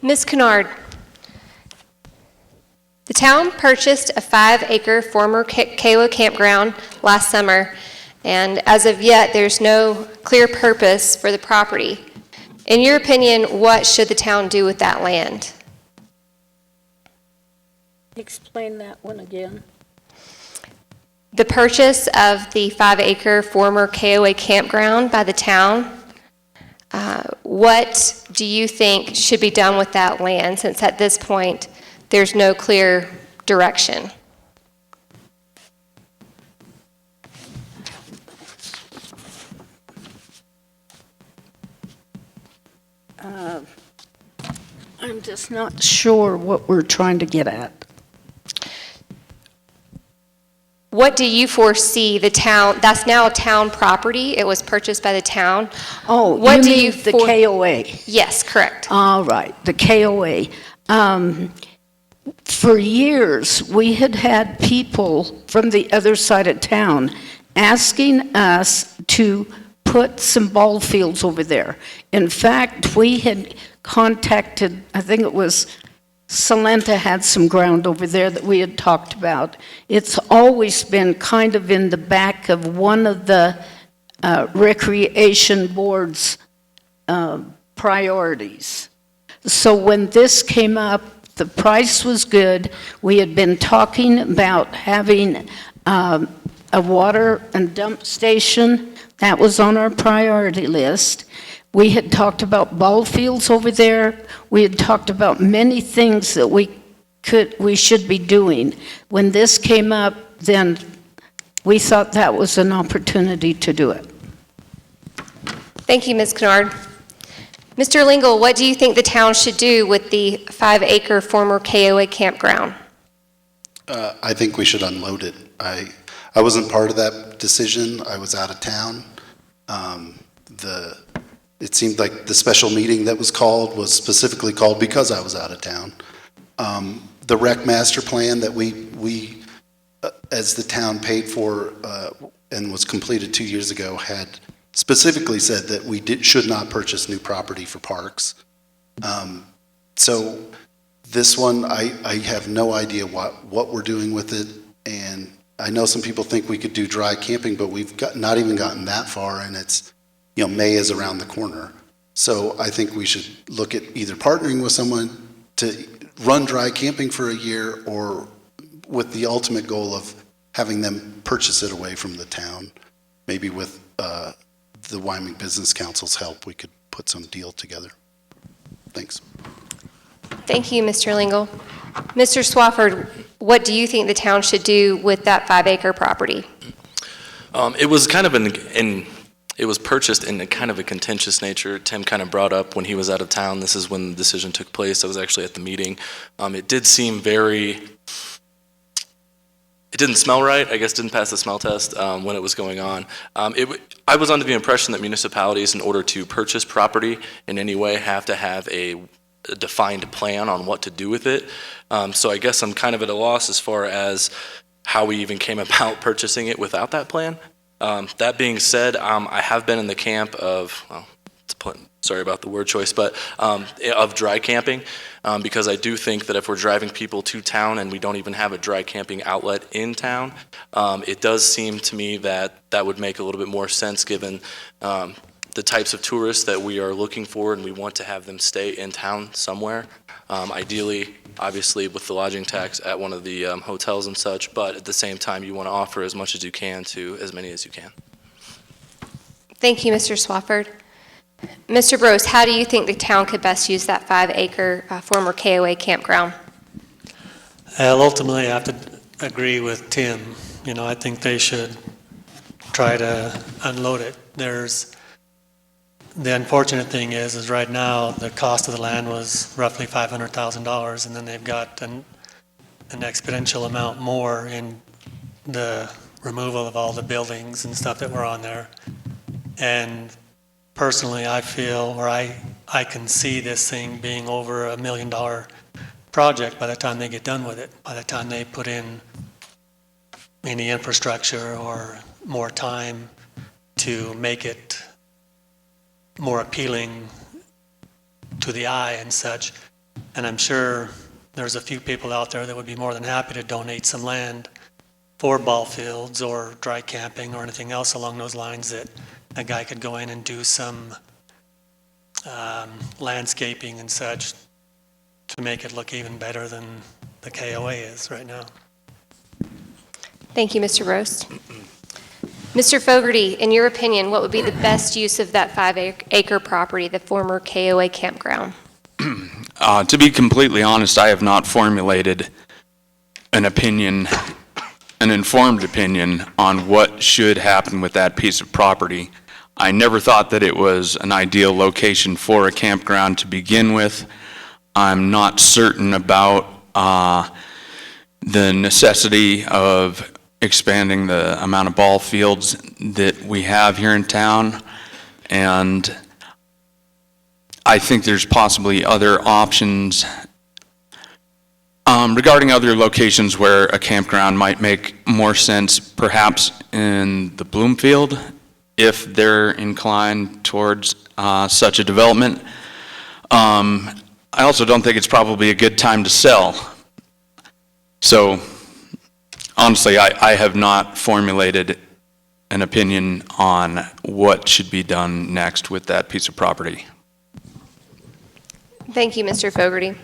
Ms. Kennard, the town purchased a 5-acre former Kayla campground last summer, and as of yet, there's no clear purpose for the property. In your opinion, what should the town do with that land? Explain that one again. The purchase of the 5-acre former KOA campground by the town, what do you think should be done with that land, since at this point there's no clear direction? I'm just not sure what we're trying to get at. What do you foresee the town, that's now town property, it was purchased by the town. Oh, What you do mean you the for- KOA? Yes, correct. All right, the KOA. For years, we had people from the other side of town asking us to put some ball fields over there. In fact, we had contacted, I think it was Salenta had some ground over there that we had talked about. It's always been kind of in the back of one of the recreation board's priorities. So when this came up, the price was good. We had been talking about having a water and dump station. That was on our priority list. We had talked about ball fields over there. We had talked about many things that we should be doing. When this came up, then we thought that was an opportunity to do it. Thank you, Ms. Kennard. Mr. Lingle, what do you think the town should do with the 5-acre former KOA campground? I think we should unload it. I wasn't part of that decision. I was out of town. It seemed like the special meeting that was called was specifically called because I was out of town. The rec master plan that we as the town paid for and was completed 2 years ago had specifically said that we should not purchase new property for parks. So this one, I have no idea what we're doing with it, and I know some people think we could do dry camping, but we've not even gotten that far, and it's, May is around the corner. So I think we should look at either partnering with someone to run dry camping for a year, or with the ultimate goal of having them purchase it away from the town. Maybe with the Wyoming Business Council's help, we could put some deal together. Thanks. Thank you, Mr. Lingle. Mr. Swafford, what do you think the town should do with that 5-acre property? It was kind of an it was purchased in a kind of a contentious nature. Tim kind of brought up when he was out of town, this is when the decision took place. I was actually at the meeting. It did seem it didn't smell right, I guess didn't pass the smell test when it was going on. I was under the impression that municipalities, in order to purchase property in any way, have to have a defined plan on what to do with it. So I guess I'm kind of at a loss as far as how we even came about purchasing it without that plan. That being said, I have been in the camp of, sorry about the word choice, but of dry camping, because I do think that if we're driving people to town and we don't even have a dry camping outlet in town, it does seem to me that that would make a little bit more sense given the types of tourists that we are looking for, and we want to have them stay in town somewhere. Ideally, obviously, with the lodging tax at one of the hotels and such, but at the same time, you want to offer as much as you can to as many as you can. Thank you, Mr. Swafford. Mr. Brose, how do you think the town could best use that 5-acre former KOA campground? Well, ultimately, I have to agree with Tim. You know, I think they should try to unload it. The unfortunate thing is right now, the cost of the land was roughly $500,000, and then they've got an exponential amount more in the removal of all the buildings and stuff that were on there. And personally, I feel, or I can see this thing being over $1 million project by the time they get done with it, by the time they put in any infrastructure or more time to make it more appealing to the eye and such. And I'm sure there's a few people out there that would be more than happy to donate some land for ball fields or dry camping or anything else along those lines that a guy could go in and do some landscaping and such to make it look even better than the KOA is right now. Thank you, Mr. Roast. Mr. Fogarty, in your opinion, what would be the best use of that 5-acre property, the former KOA campground? To be completely honest, I have not formulated an informed opinion on what should happen with that piece of property. I never thought that it was an ideal location for a campground to begin with. I'm not certain about the necessity of expanding the amount of ball fields that we have here in town, and I think there's possibly other options regarding other locations where a campground might make more sense, perhaps in the Bloomfield, if they're inclined towards such a development. I also don't think it's probably a good time to sell. So honestly, I have not formulated an opinion on what should be done next with that piece of property. Thank you, Mr. Fogarty.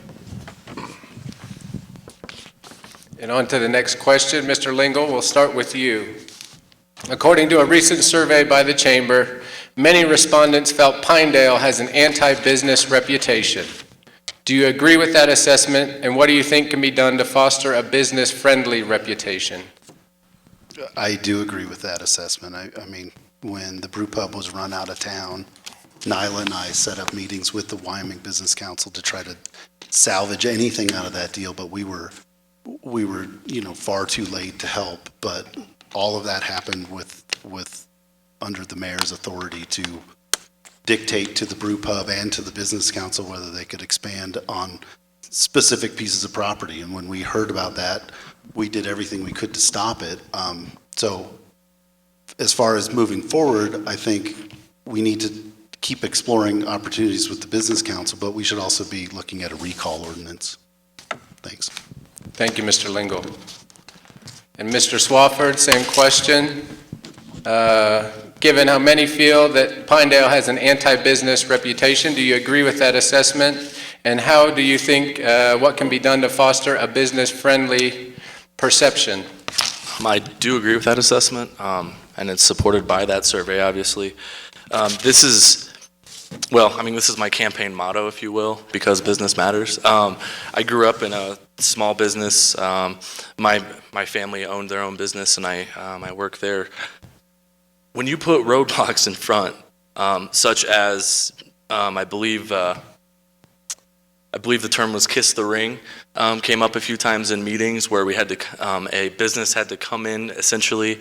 And on to the next question. Mr. Lingle, we'll start with you. According to a recent survey by the Chamber, many respondents felt Pinedale has an anti-business reputation. Do you agree with that assessment, and what do you think can be done to foster a business-friendly reputation? I do agree with that assessment. I mean, when the brew pub was run out of town, Nyla and I set up meetings with the Wyoming Business Council to try to salvage anything out of that deal, but we were, far too late to help. But all of that happened with under the mayor's authority to dictate to the brew pub and to the business council whether they could expand on specific pieces of property. And when we heard about that, we did everything we could to stop it. So as far as moving forward, I think we need to keep exploring opportunities with the business council, but we should also be looking at a recall ordinance. Thanks. Thank you, Mr. Lingle. And Mr. Swafford, same question. Given how many feel that Pinedale has an anti-business reputation, do you agree with that assessment? And how do you think, what can be done to foster a business-friendly perception? I do agree with that assessment, and it's supported by that survey, obviously. This is my campaign motto, if you will, because business matters. I grew up in a small business. My family owned their own business, and I work there when you put roadblocks in front, such as I believe the term was "kiss the ring," came up a few times in meetings where we had to a business had to come in essentially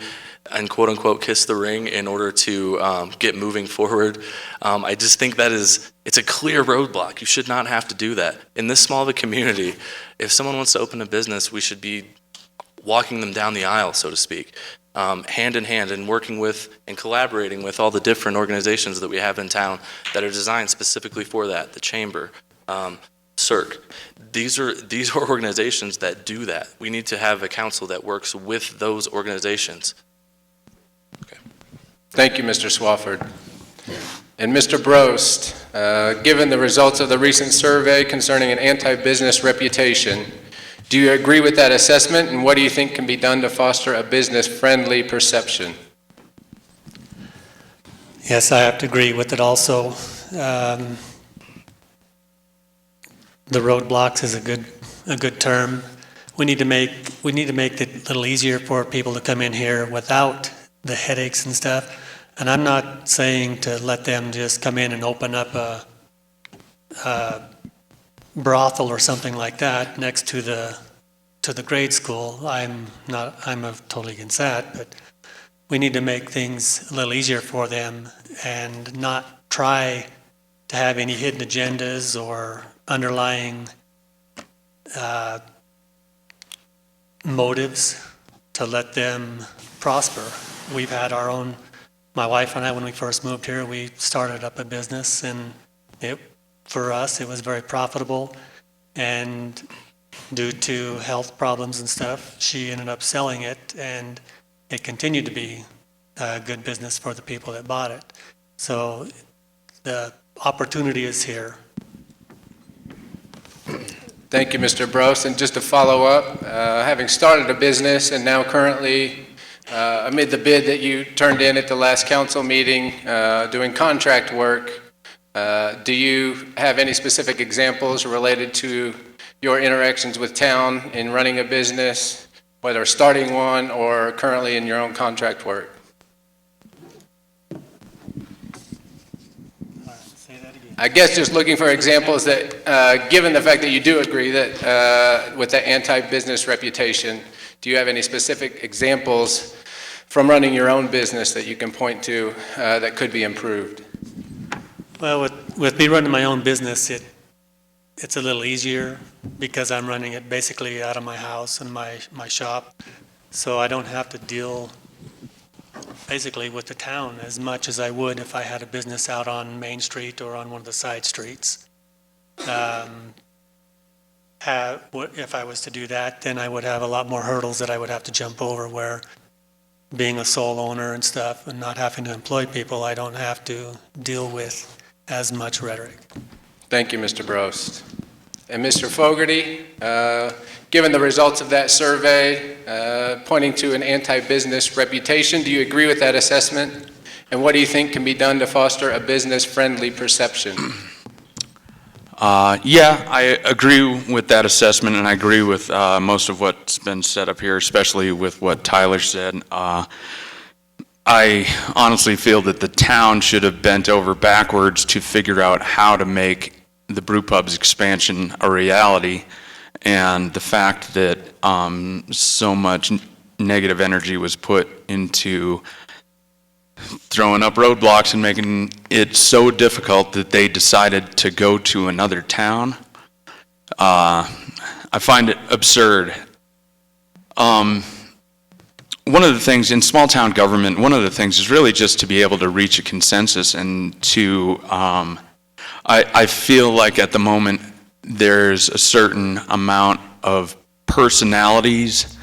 and quote unquote kiss the ring in order to get moving forward. I just think it's a clear roadblock. You should not have to do that. In this small of a community, if someone wants to open a business, we should be walking them down the aisle, so to speak, hand in hand, and working with and collaborating with all the different organizations that we have in town that are designed specifically for that. The Chamber, CERC. These are organizations that do that. We need to have a council that works with those organizations. Okay. Thank you, Mr. Swafford. And Mr. Brost, given the results of the recent survey concerning an anti-business reputation, do you agree with that assessment, and what do you think can be done to foster a business-friendly perception? Yes, I have to agree with it also. The roadblocks is a good term. We need to make it a little easier for people to come in here without the headaches and stuff. And I'm not saying to let them just come in and open up a brothel or something like that next to the grade school. I'm totally against that, but we need to make things a little easier for them and not try to have any hidden agendas or underlying motives to let them prosper. We've had our own, my wife and I, when we first moved here, we started up a business, and for us it was very profitable, and due to health problems and stuff, she ended up selling it, and it continued to be a good business for the people that bought it. So the opportunity is here. Thank you, Mr. Brost. And just to follow up, having started a business and now currently amid the bid that you turned in at the last council meeting, doing contract work, do you have any specific examples related to your interactions with town in running a business, whether starting one or currently in your own contract work? I guess just looking for examples that, given the fact that you do agree that with the anti-business reputation, do you have any specific examples from running your own business that you can point to that could be improved? Well, with me running my own business, it's a little easier because I'm running it basically out of my house and my shop, so I don't have to deal basically with the town as much as I would if I had a business out on Main Street or on one of the side streets. If I was to do that, then I would have a lot more hurdles that I would have to jump over, where being a sole owner and stuff and not having to employ people, I don't have to deal with as much rhetoric. Thank you, Mr. Brost. And Mr. Fogarty, given the results of that survey pointing to an anti-business reputation, do you agree with that assessment? And what do you think can be done to foster a business-friendly perception? Yeah, I agree with that assessment, and I agree with most of what's been said up here, especially with what Tyler said. I honestly feel that the town should have bent over backwards to figure out how to make the brew pub's expansion a reality, and the fact that so much negative energy was put into throwing up roadblocks and making it so difficult that they decided to go to another town, I find it absurd. One of the things in small town government, one of the things is really just to be able to reach a consensus and to I feel like at the moment there's a certain amount of personalities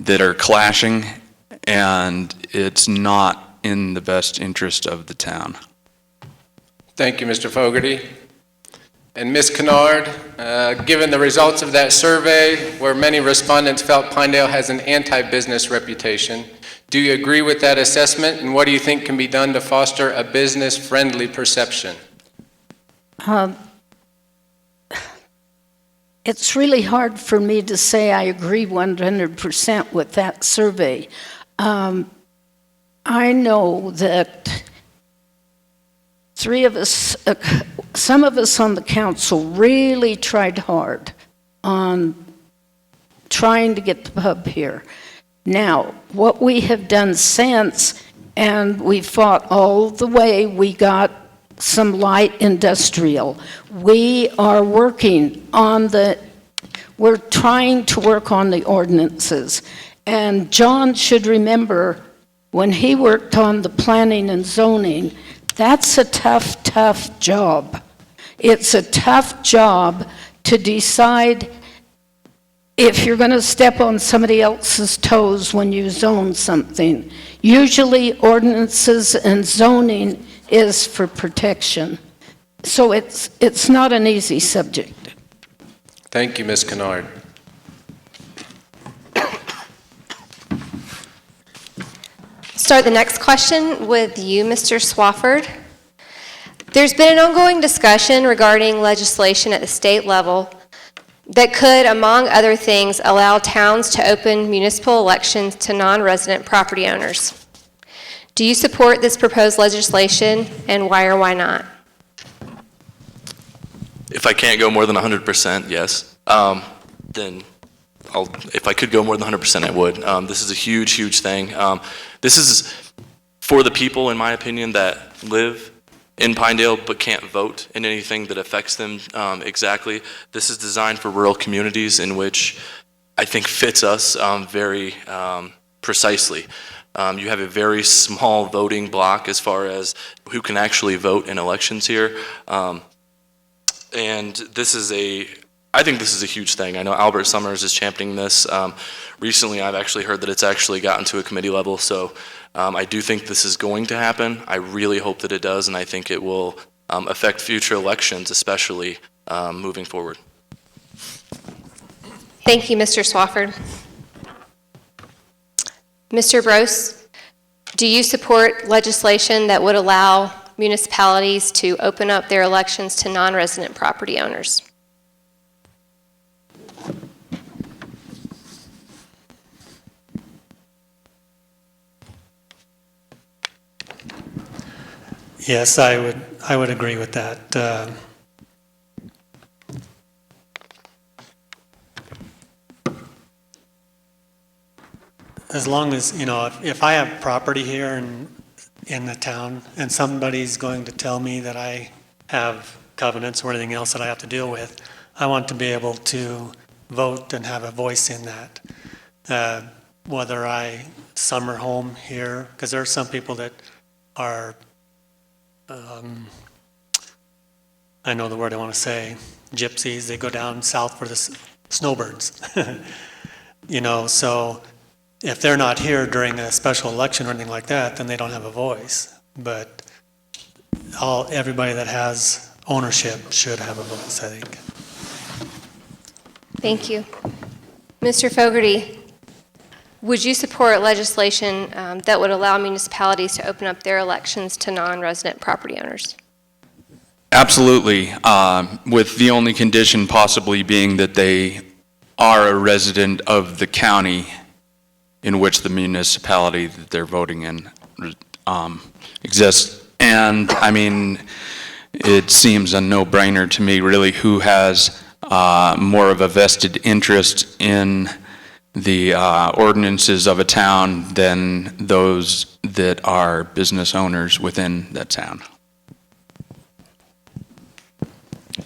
that are clashing, and it's not in the best interest of the town. Thank you, Mr. Fogarty. And Ms. Kennard, given the results of that survey where many respondents felt Pinedale has an anti-business reputation, do you agree with that assessment, and what do you think can be done to foster a business-friendly perception? It's really hard for me to say I agree 100% with that survey. I know that three of us, some of us on the council really tried hard on trying to get the pub here. Now, what we have done since, and we fought all the way, we got some light industrial. We are working on we're trying to work on the ordinances. And John should remember, when he worked on the planning and zoning, that's a tough, tough job. It's a tough job to decide if you're going to step on somebody else's toes when you zone something. Usually ordinances and zoning is for protection. So it's not an easy subject. Thank you, Ms. Kennard. Start the next question with you, Mr. Swafford. There's been an ongoing discussion regarding legislation at the state level that could, among other things, allow towns to open municipal elections to non-resident property owners. Do you support this proposed legislation, and why or why not? If I can't go more than 100%, yes. Then if I could go more than 100%, I would. This is a huge, huge thing. This is for the people, in my opinion, that live in Pinedale but can't vote in anything that affects them exactly. This is designed for rural communities, in which I think fits us very precisely. You have a very small voting block as far as who can actually vote in elections here. And I think this is a huge thing. I know Albert Summers is championing this. Recently, I've actually heard that it's actually gotten to a committee level, so I do think this is going to happen. I really hope that it does, and I think it will affect future elections, especially moving forward. Thank you, Mr. Swafford. Mr. Brose, do you support legislation that would allow municipalities to open up their elections to non-resident property owners? Yes, I would agree with that. As long as, if I have property here in the town and somebody's going to tell me that I have covenants or anything else that I have to deal with, I want to be able to vote and have a voice in that. Whether I summer home here, because there are some people that are, I know the word I want to say, gypsies. They go down south for the snowbirds. So if they're not here during a special election or anything like that, then they don't have a voice. But everybody that has ownership should have a voice, I think. Thank you. Mr. Fogarty, would you support legislation that would allow municipalities to open up their elections to non-resident property owners? Absolutely, with the only condition possibly being that they are a resident of the county in which the municipality that they're voting in exists. And I mean, it seems a no-brainer to me, really, who has more of a vested interest in the ordinances of a town than those that are business owners within that town.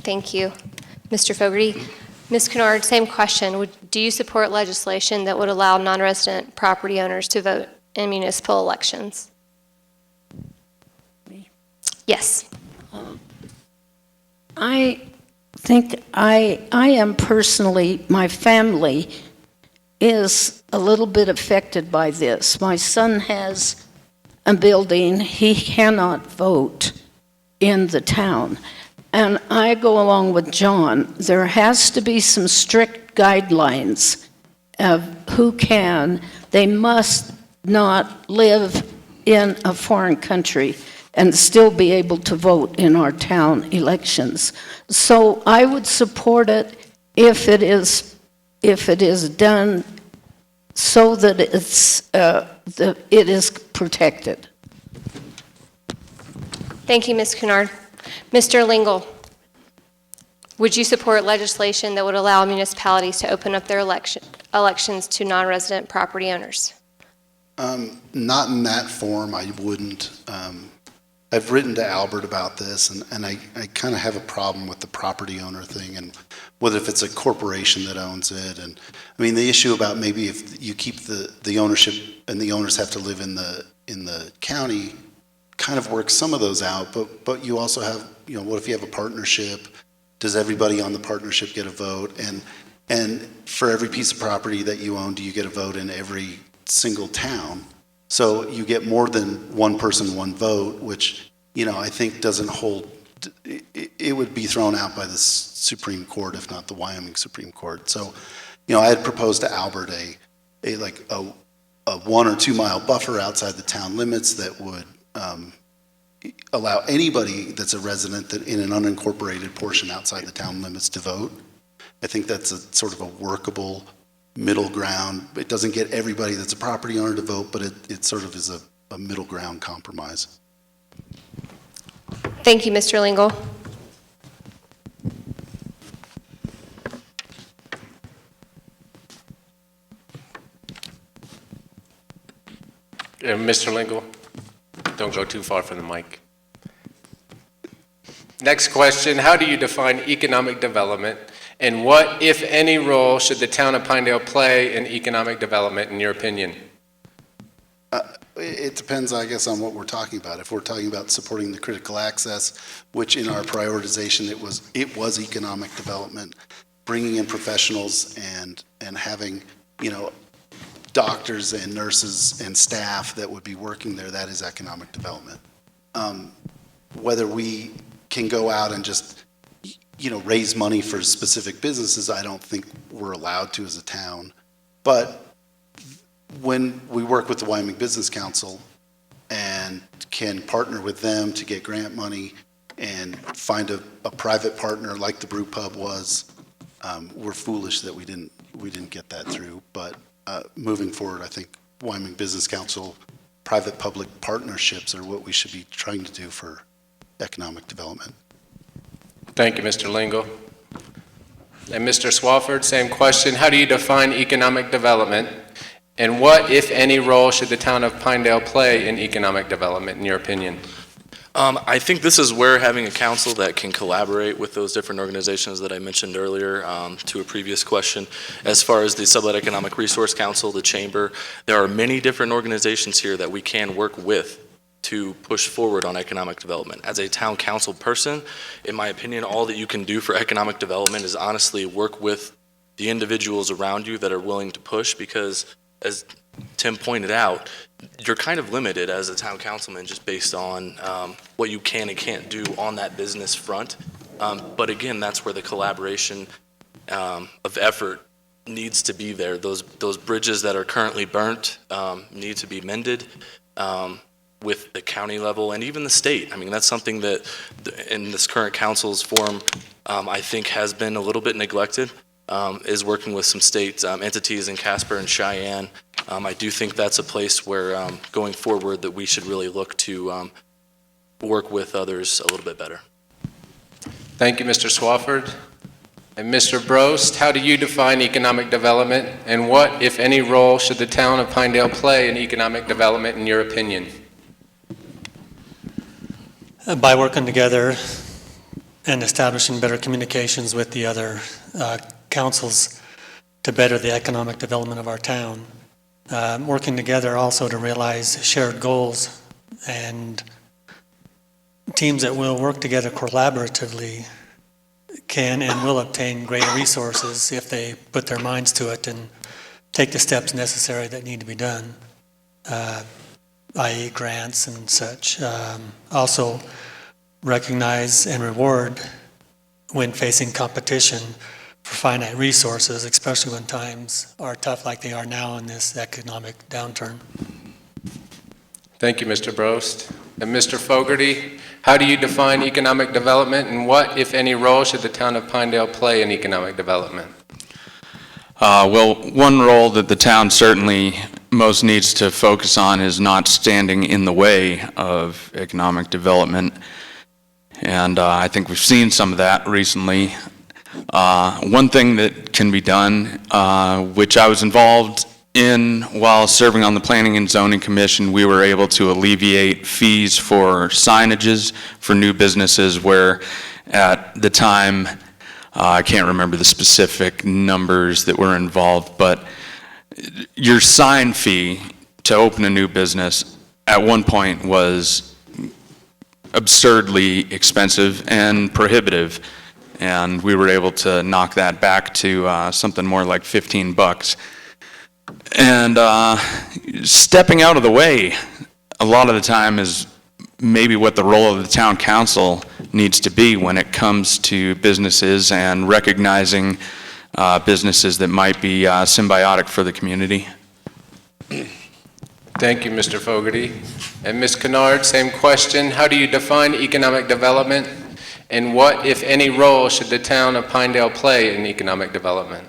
Thank you. Mr. Fogarty. Ms. Kennard, same question. Do you support legislation that would allow non-resident property owners to vote in municipal elections? Me? Yes. I think I am personally, my family is a little bit affected by this. My son has a building, he cannot vote in the town. And I go along with John. There has to be some strict guidelines of who can. They must not live in a foreign country and still be able to vote in our town elections. So I would support it if it is done so that it is protected. Thank you, Ms. Cunard. Mr. Lingle, would you support legislation that would allow municipalities to open up their elections to non-resident property owners? Not in that form, I wouldn't. I've written to Albert about this, and I kind of have a problem with the property owner thing, and whether if it's a corporation that owns it. And I mean, the issue about maybe if you keep the ownership and the owners have to live in the county kind of works some of those out, but you also have, what if you have a partnership? Does everybody on the partnership get a vote? And for every piece of property that you own, do you get a vote in every single town? So you get more than one person, one vote, which, I think doesn't hold, it would be thrown out by the Supreme Court, if not the Wyoming Supreme Court. So, I had proposed to Albert a 1 or 2 mile buffer outside the town limits that would allow anybody that's a resident that in an unincorporated portion outside the town limits to vote. I think that's a sort of a workable middle ground. It doesn't get everybody that's a property owner to vote, but it sort of is a middle ground compromise. Thank you, Mr. Lingle. Mr. Lingle, don't go too far from the mic. Next question, how do you define economic development, and what, if any, role should the town of Pinedale play in economic development, in your opinion? It depends, I guess, on what we're talking about. If we're talking about supporting the critical access, which in our prioritization, it was economic development, bringing in professionals and having, doctors and nurses and staff that would be working there, that is economic development. Whether we can go out and just, raise money for specific businesses, I don't think we're allowed to as a town. But when we work with the Wyoming Business Council and can partner with them to get grant money and find a private partner like the Brew Pub was, we're foolish that we didn't get that through. But moving forward, I think Wyoming Business Council, private-public partnerships are what we should be trying to do for economic development. Thank you, Mr. Lingle. And Mr. Swafford, same question. How do you define economic development, and what, if any, role should the town of Pinedale play in economic development, in your opinion? I think this is where having a council that can collaborate with those different organizations that I mentioned earlier to a previous question. As far as the Sublette Economic Resource Council, the Chamber, there are many different organizations here that we can work with to push forward on economic development. As a town council person, in my opinion, all that you can do for economic development is honestly work with the individuals around you that are willing to push, because as Tim pointed out, you're kind of limited as a town councilman just based on what you can and can't do on that business front. But again, that's where the collaboration of effort needs to be there. Those bridges that are currently burnt need to be mended with the county level and even the state. I mean, that's something that in this current council's form, I think has been a little bit neglected, is working with some state entities in Casper and Cheyenne. I do think that's a place where going forward that we should really look to work with others a little bit better. Thank you, Mr. Swafford. And Mr. Brost, how do you define economic development, and what, if any, role should the town of Pinedale play in economic development, in your opinion? By working together and establishing better communications with the other councils to better the economic development of our town. Working together also to realize shared goals, and teams that will work together collaboratively can and will obtain greater resources if they put their minds to it and take the steps necessary that need to be done, i.e. grants and such. Also recognize and reward when facing competition for finite resources, especially when times are tough like they are now in this economic downturn. Thank you, Mr. Brost. And Mr. Fogarty, how do you define economic development, and what, if any, role should the town of Pinedale play in economic development? Well, one role that the town certainly most needs to focus on is not standing in the way of economic development. And I think we've seen some of that recently. One thing that can be done, which I was involved in while serving on the Planning and Zoning Commission, we were able to alleviate fees for signages for new businesses where at the time, I can't remember the specific numbers that were involved, but your sign fee to open a new business at one point was absurdly expensive and prohibitive, and we were able to knock that back to something more like $15. And stepping out of the way a lot of the time is maybe what the role of the town council needs to be when it comes to businesses and recognizing businesses that might be symbiotic for the community. Thank you, Mr. Fogarty. And Ms. Kennard, same question. How do you define economic development? And what, if any, role should the town of Pinedale play in economic development?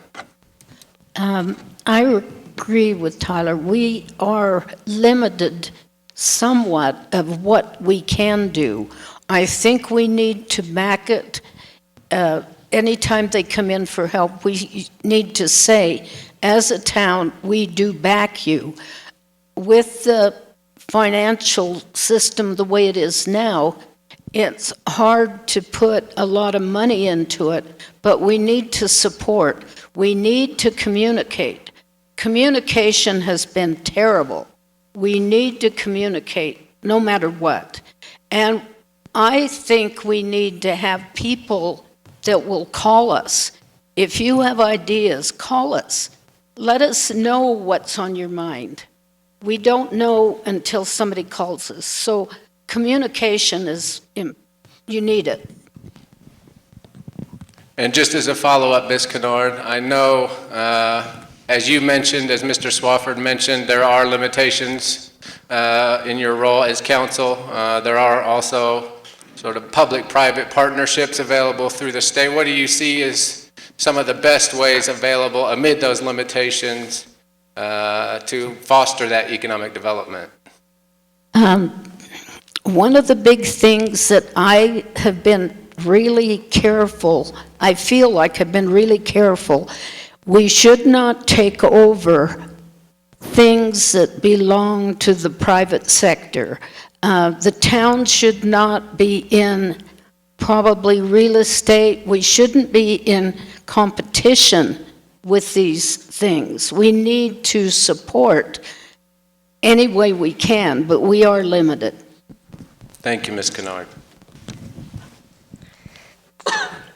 I agree with Tyler. We are limited somewhat of what we can do. I think we need to back it. Anytime they come in for help, we need to say, as a town, we do back you. With the financial system the way it is now, it's hard to put a lot of money into it, but we need to support. We need to communicate. Communication has been terrible. We need to communicate no matter what. And I think we need to have people that will call us. If you have ideas, call us. Let us know what's on your mind. We don't know until somebody calls us. So communication is, you need it. And just as a follow-up, Ms. Kennard, I know, as you mentioned, as Mr. Swafford mentioned, there are limitations in your role as council. There are also sort of public-private partnerships available through the state. What do you see as some of the best ways available amid those limitations to foster that economic development? One of the big things that I have been really careful, I feel like I've been really careful, we should not take over things that belong to the private sector. The town should not be in probably real estate. We shouldn't be in competition with these things. We need to support any way we can, but we are limited. Thank you, Ms. Kennard.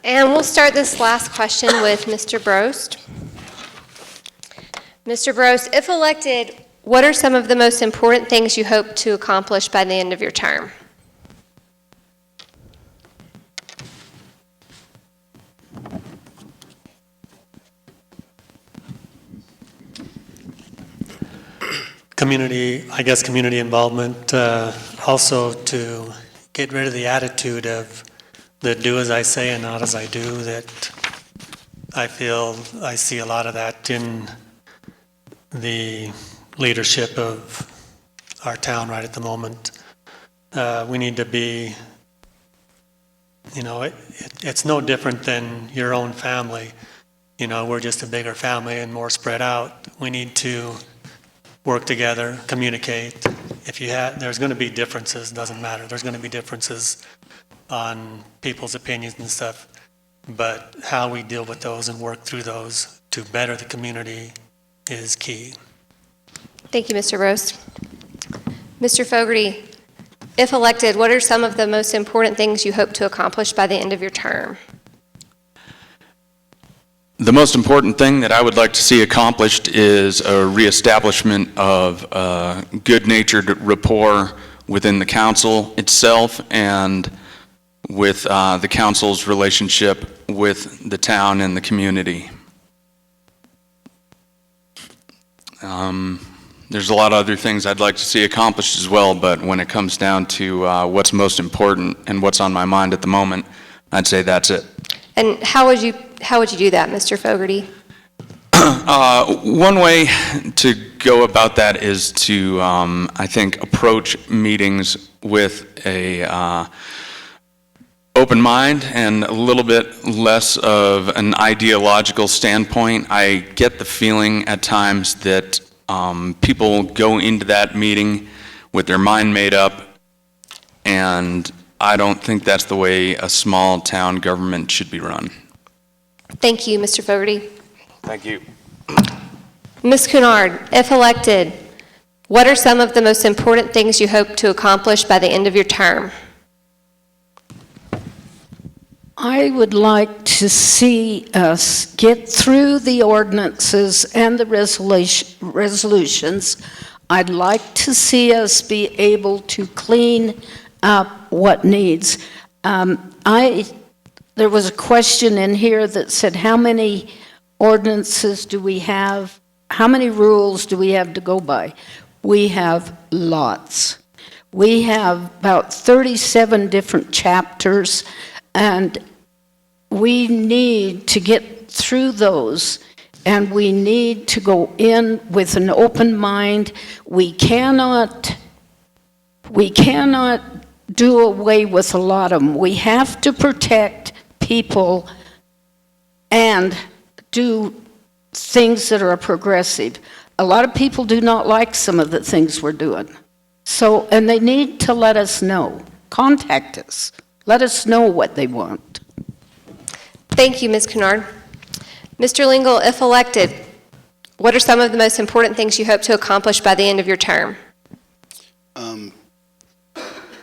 And we'll start this last question with Mr. Brost. Mr. Brost, if elected, what are some of the most important things you hope to accomplish by the end of your term? Community involvement, also to get rid of the attitude of the do as I say and not as I do, that I feel I see a lot of that in the leadership of our town right at the moment. We need to be, it's no different than your own family. We're just a bigger family and more spread out. We need to work together, communicate. There's going to be differences, doesn't matter. There's going to be differences on people's opinions and stuff, but how we deal with those and work through those to better the community is key. Thank you, Mr. Brost. Mr. Fogarty, if elected, what are some of the most important things you hope to accomplish by the end of your term? The most important thing that I would like to see accomplished is a reestablishment of good-natured rapport within the council itself and with the council's relationship with the town and the community. There's a lot of other things I'd like to see accomplished as well, but when it comes down to what's most important and what's on my mind at the moment, I'd say that's it. And how would you do that, Mr. Fogarty? One way to go about that is to, I think, approach meetings with a open mind and a little bit less of an ideological standpoint. I get the feeling at times that people go into that meeting with their mind made up, and I don't think that's the way a small town government should be run. Thank you, Mr. Fogarty. Thank you. Ms. Cunard, if elected, what are some of the most important things you hope to accomplish by the end of your term? I would like to see us get through the ordinances and the resolutions. I'd like to see us be able to clean up what needs. There was a question in here that said, how many ordinances do we have? How many rules do we have to go by? We have lots. We have about 37 different chapters, and we need to get through those, and we need to go in with an open mind. We cannot do away with a lot of them. We have to protect people and do things that are progressive. A lot of people do not like some of the things we're doing. So, and they need to let us know. Contact us. Let us know what they want. Thank you, Ms. Cunard. Mr. Lingle, if elected, what are some of the most important things you hope to accomplish by the end of your term?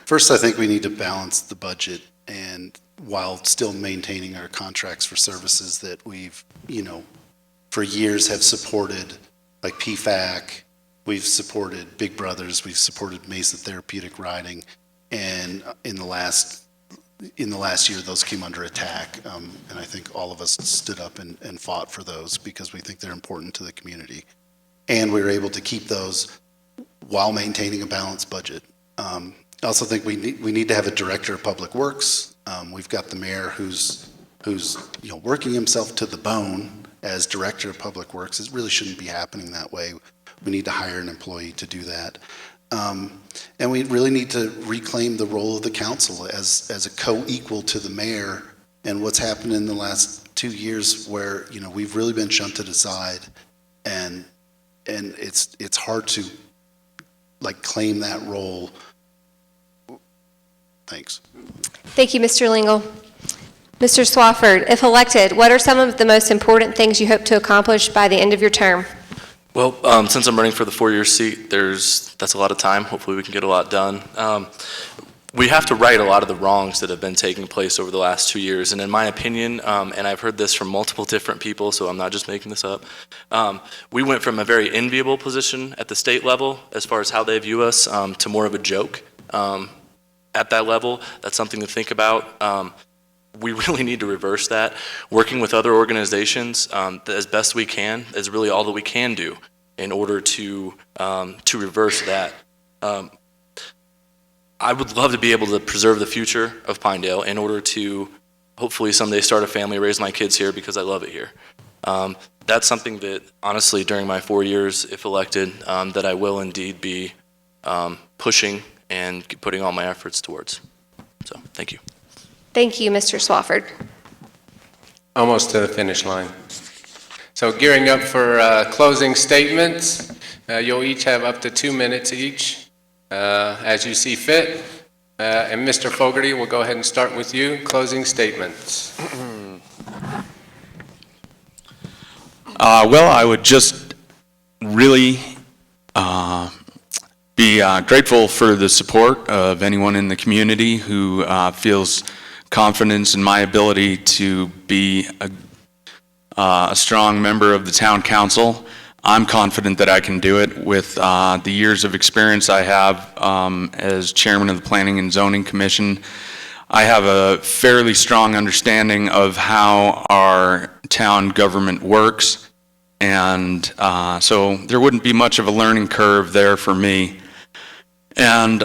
First, I think we need to balance the budget, and while still maintaining our contracts for services that we've, for years have supported, like PFAC, we've supported Big Brothers, we've supported Mesa Therapeutic Riding, and in the last year, those came under attack, and I think all of us stood up and fought for those because we think they're important to the community. And we were able to keep those while maintaining a balanced budget. I also think we need to have a director of public works. We've got the mayor who's working himself to the bone as director of public works. It really shouldn't be happening that way. We need to hire an employee to do that. And we really need to reclaim the role of the council as a co-equal to the mayor. And what's happened in the last 2 years where we've really been shunted aside, and it's hard to claim that role. Thanks. Thank you, Mr. Lingle. Mr. Swafford, if elected, what are some of the most important things you hope to accomplish by the end of your term? Well, since I'm running for the 4-year seat, that's a lot of time. Hopefully we can get a lot done. We have to right a lot of the wrongs that have been taking place over the last 2 years. And in my opinion, and I've heard this from multiple different people, so I'm not just making this up, we went from a very enviable position at the state level as far as how they view us to more of a joke at that level. That's something to think about. We really need to reverse that. Working with other organizations as best we can is really all that we can do in order to reverse that. I would love to be able to preserve the future of Pinedale in order to hopefully someday start a family, raise my kids here because I love it here. That's something that honestly during my 4 years, if elected, that I will indeed be pushing and putting all my efforts towards. So thank you. Thank you, Mr. Swafford. Almost to the finish line. So gearing up for closing statements. You'll each have up to 2 minutes each, as you see fit. And Mr. Fogarty, we'll go ahead and start with you. Closing statements. Well, I would just really be grateful for the support of anyone in the community who feels confidence in my ability to be a strong member of the town council. I'm confident that I can do it with the years of experience I have as chairman of the Planning and Zoning Commission. I have a fairly strong understanding of how our town government works, and so there wouldn't be much of a learning curve there for me. And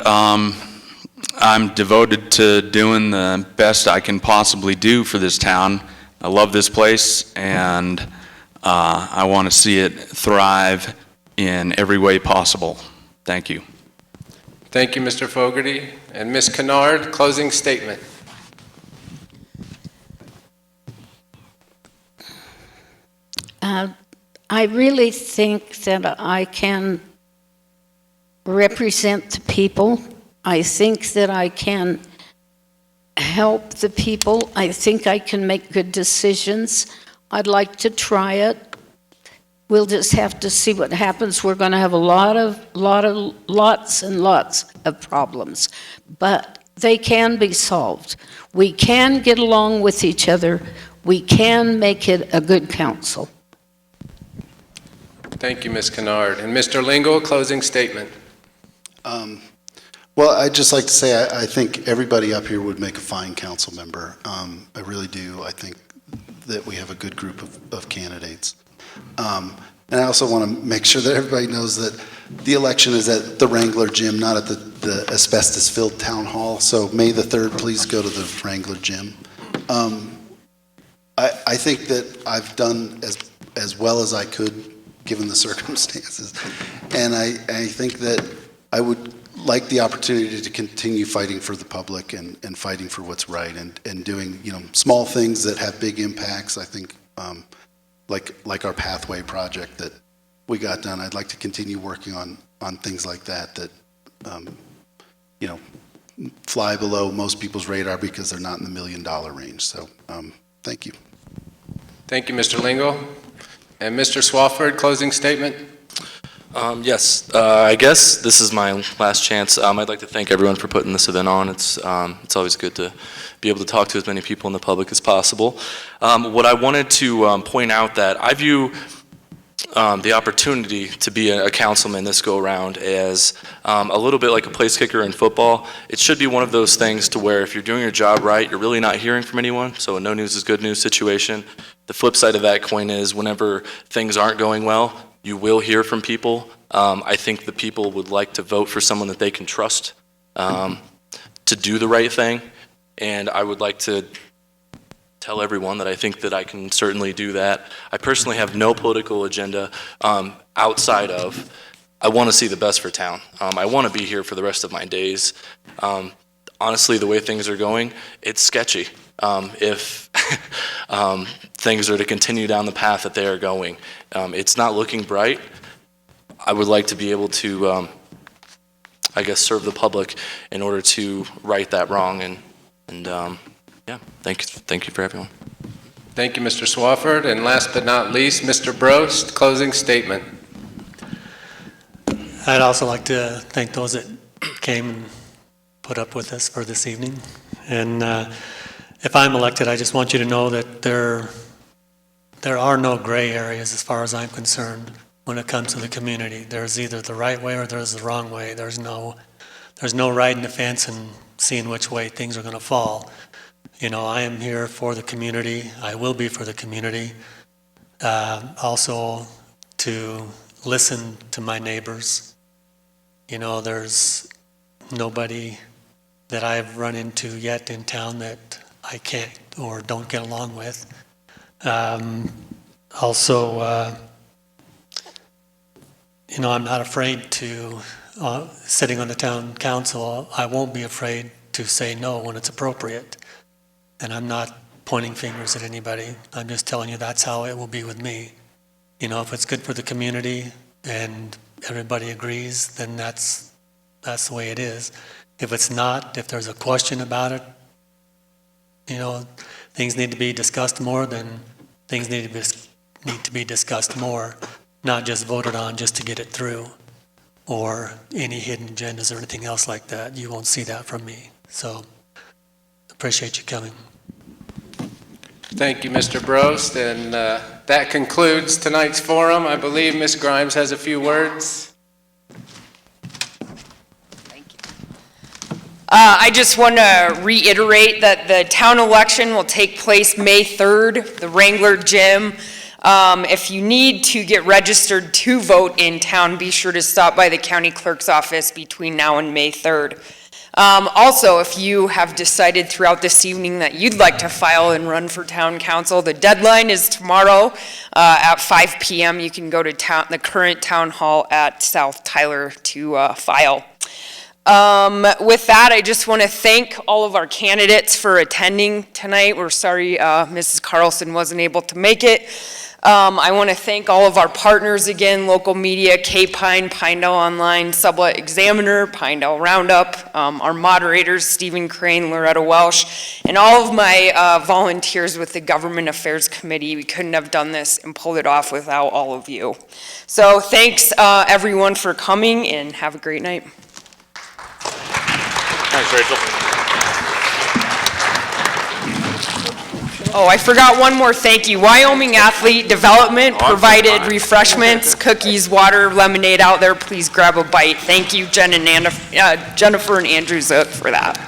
I'm devoted to doing the best I can possibly do for this town. I love this place, and I want to see it thrive in every way possible. Thank you. Thank you, Mr. Fogarty. And Ms. Kennard, closing statement. I really think that I can represent the people. I think that I can help the people. I think I can make good decisions. I'd like to try it. We'll just have to see what happens. We're going to have lots and lots of problems, but they can be solved. We can get along with each other. We can make it a good council. Thank you, Ms. Kennard. And Mr. Lingle, closing statement. Well, I'd just like to say I think everybody up here would make a fine council member. I really do. I think that we have a good group of candidates. And I also want to make sure that everybody knows that the election is at the Wrangler Gym, not at the asbestos-filled town hall. So May the 3rd, please go to the Wrangler Gym. I think that I've done as well as I could given the circumstances. And I think that I would like the opportunity to continue fighting for the public and fighting for what's right and doing, small things that have big impacts. I think like our pathway project that we got done. I'd like to continue working on things like that fly below most people's radar because they're not in the $1 million range. So thank you. Thank you, Mr. Lingle. And Mr. Swafford, closing statement. Yes, I guess this is my last chance. I'd like to thank everyone for putting this event on. It's always good to be able to talk to as many people in the public as possible. What I wanted to point out that I view the opportunity to be a councilman this go around as a little bit like a place kicker in football. It should be one of those things to where if you're doing your job right, you're really not hearing from anyone. So a no news is good news situation. The flip side of that coin is whenever things aren't going well, you will hear from people. I think the people would like to vote for someone that they can trust to do the right thing. And I would like to tell everyone that I think that I can certainly do that. I personally have no political agenda outside of I want to see the best for town. I want to be here for the rest of my days. Honestly, the way things are going, it's sketchy. If things are to continue down the path that they are going, it's not looking bright. I would like to be able to, I guess, serve the public in order to right that wrong. And yeah, thank you for everyone. Thank you, Mr. Swafford. And last but not least, Mr. Brost, closing statement. I'd also like to thank those that came and put up with us for this evening. And if I'm elected, I just want you to know that there are no gray areas as far as I'm concerned when it comes to the community. There's either the right way or there's the wrong way. There's no riding the fence and seeing which way things are going to fall. I am here for the community. I will be for the community. Also to listen to my neighbors. There's nobody that I've run into yet in town that I can't or don't get along with. Also, I'm not afraid to, sitting on the town council, I won't be afraid to say no when it's appropriate. And I'm not pointing fingers at anybody. I'm just telling you that's how it will be with me. If it's good for the community and everybody agrees, then that's the way it is. If it's not, if there's a question about it, things need to be discussed more, then things need to be discussed more, not just voted on just to get it through, or any hidden agendas or anything else like that. You won't see that from me. So, appreciate you coming. Thank you, Mr. Brost. And that concludes tonight's forum. I believe Ms. Grimes has a few words. I just want to reiterate that the town election will take place May 3rd, the Wrangler Gym. If you need to get registered to vote in town, be sure to stop by the county clerk's office between now and May 3rd. Also, if you have decided throughout this evening that you'd like to file and run for town council, the deadline is tomorrow at 5 p.m. You can go to the current town hall at South Tyler to file. With that, I just want to thank all of our candidates for attending tonight. We're sorry Mrs. Carlson wasn't able to make it. I want to thank all of our partners again, local media, K-Pine, Pinedale Online, Sublette Examiner, Pinedale Roundup, our moderators, Stephen Crane, Loretta Welsh, and all of my volunteers with the Government Affairs Committee. We couldn't have done this and pulled it off without all of you. So thanks everyone for coming, and have a great night. Thanks, Rachel. Oh, I forgot one more thank you. Wyoming Athlete Development provided refreshments, cookies, water, lemonade out there. Please grab a bite. Thank you, Jennifer and Andrew Zook, for that.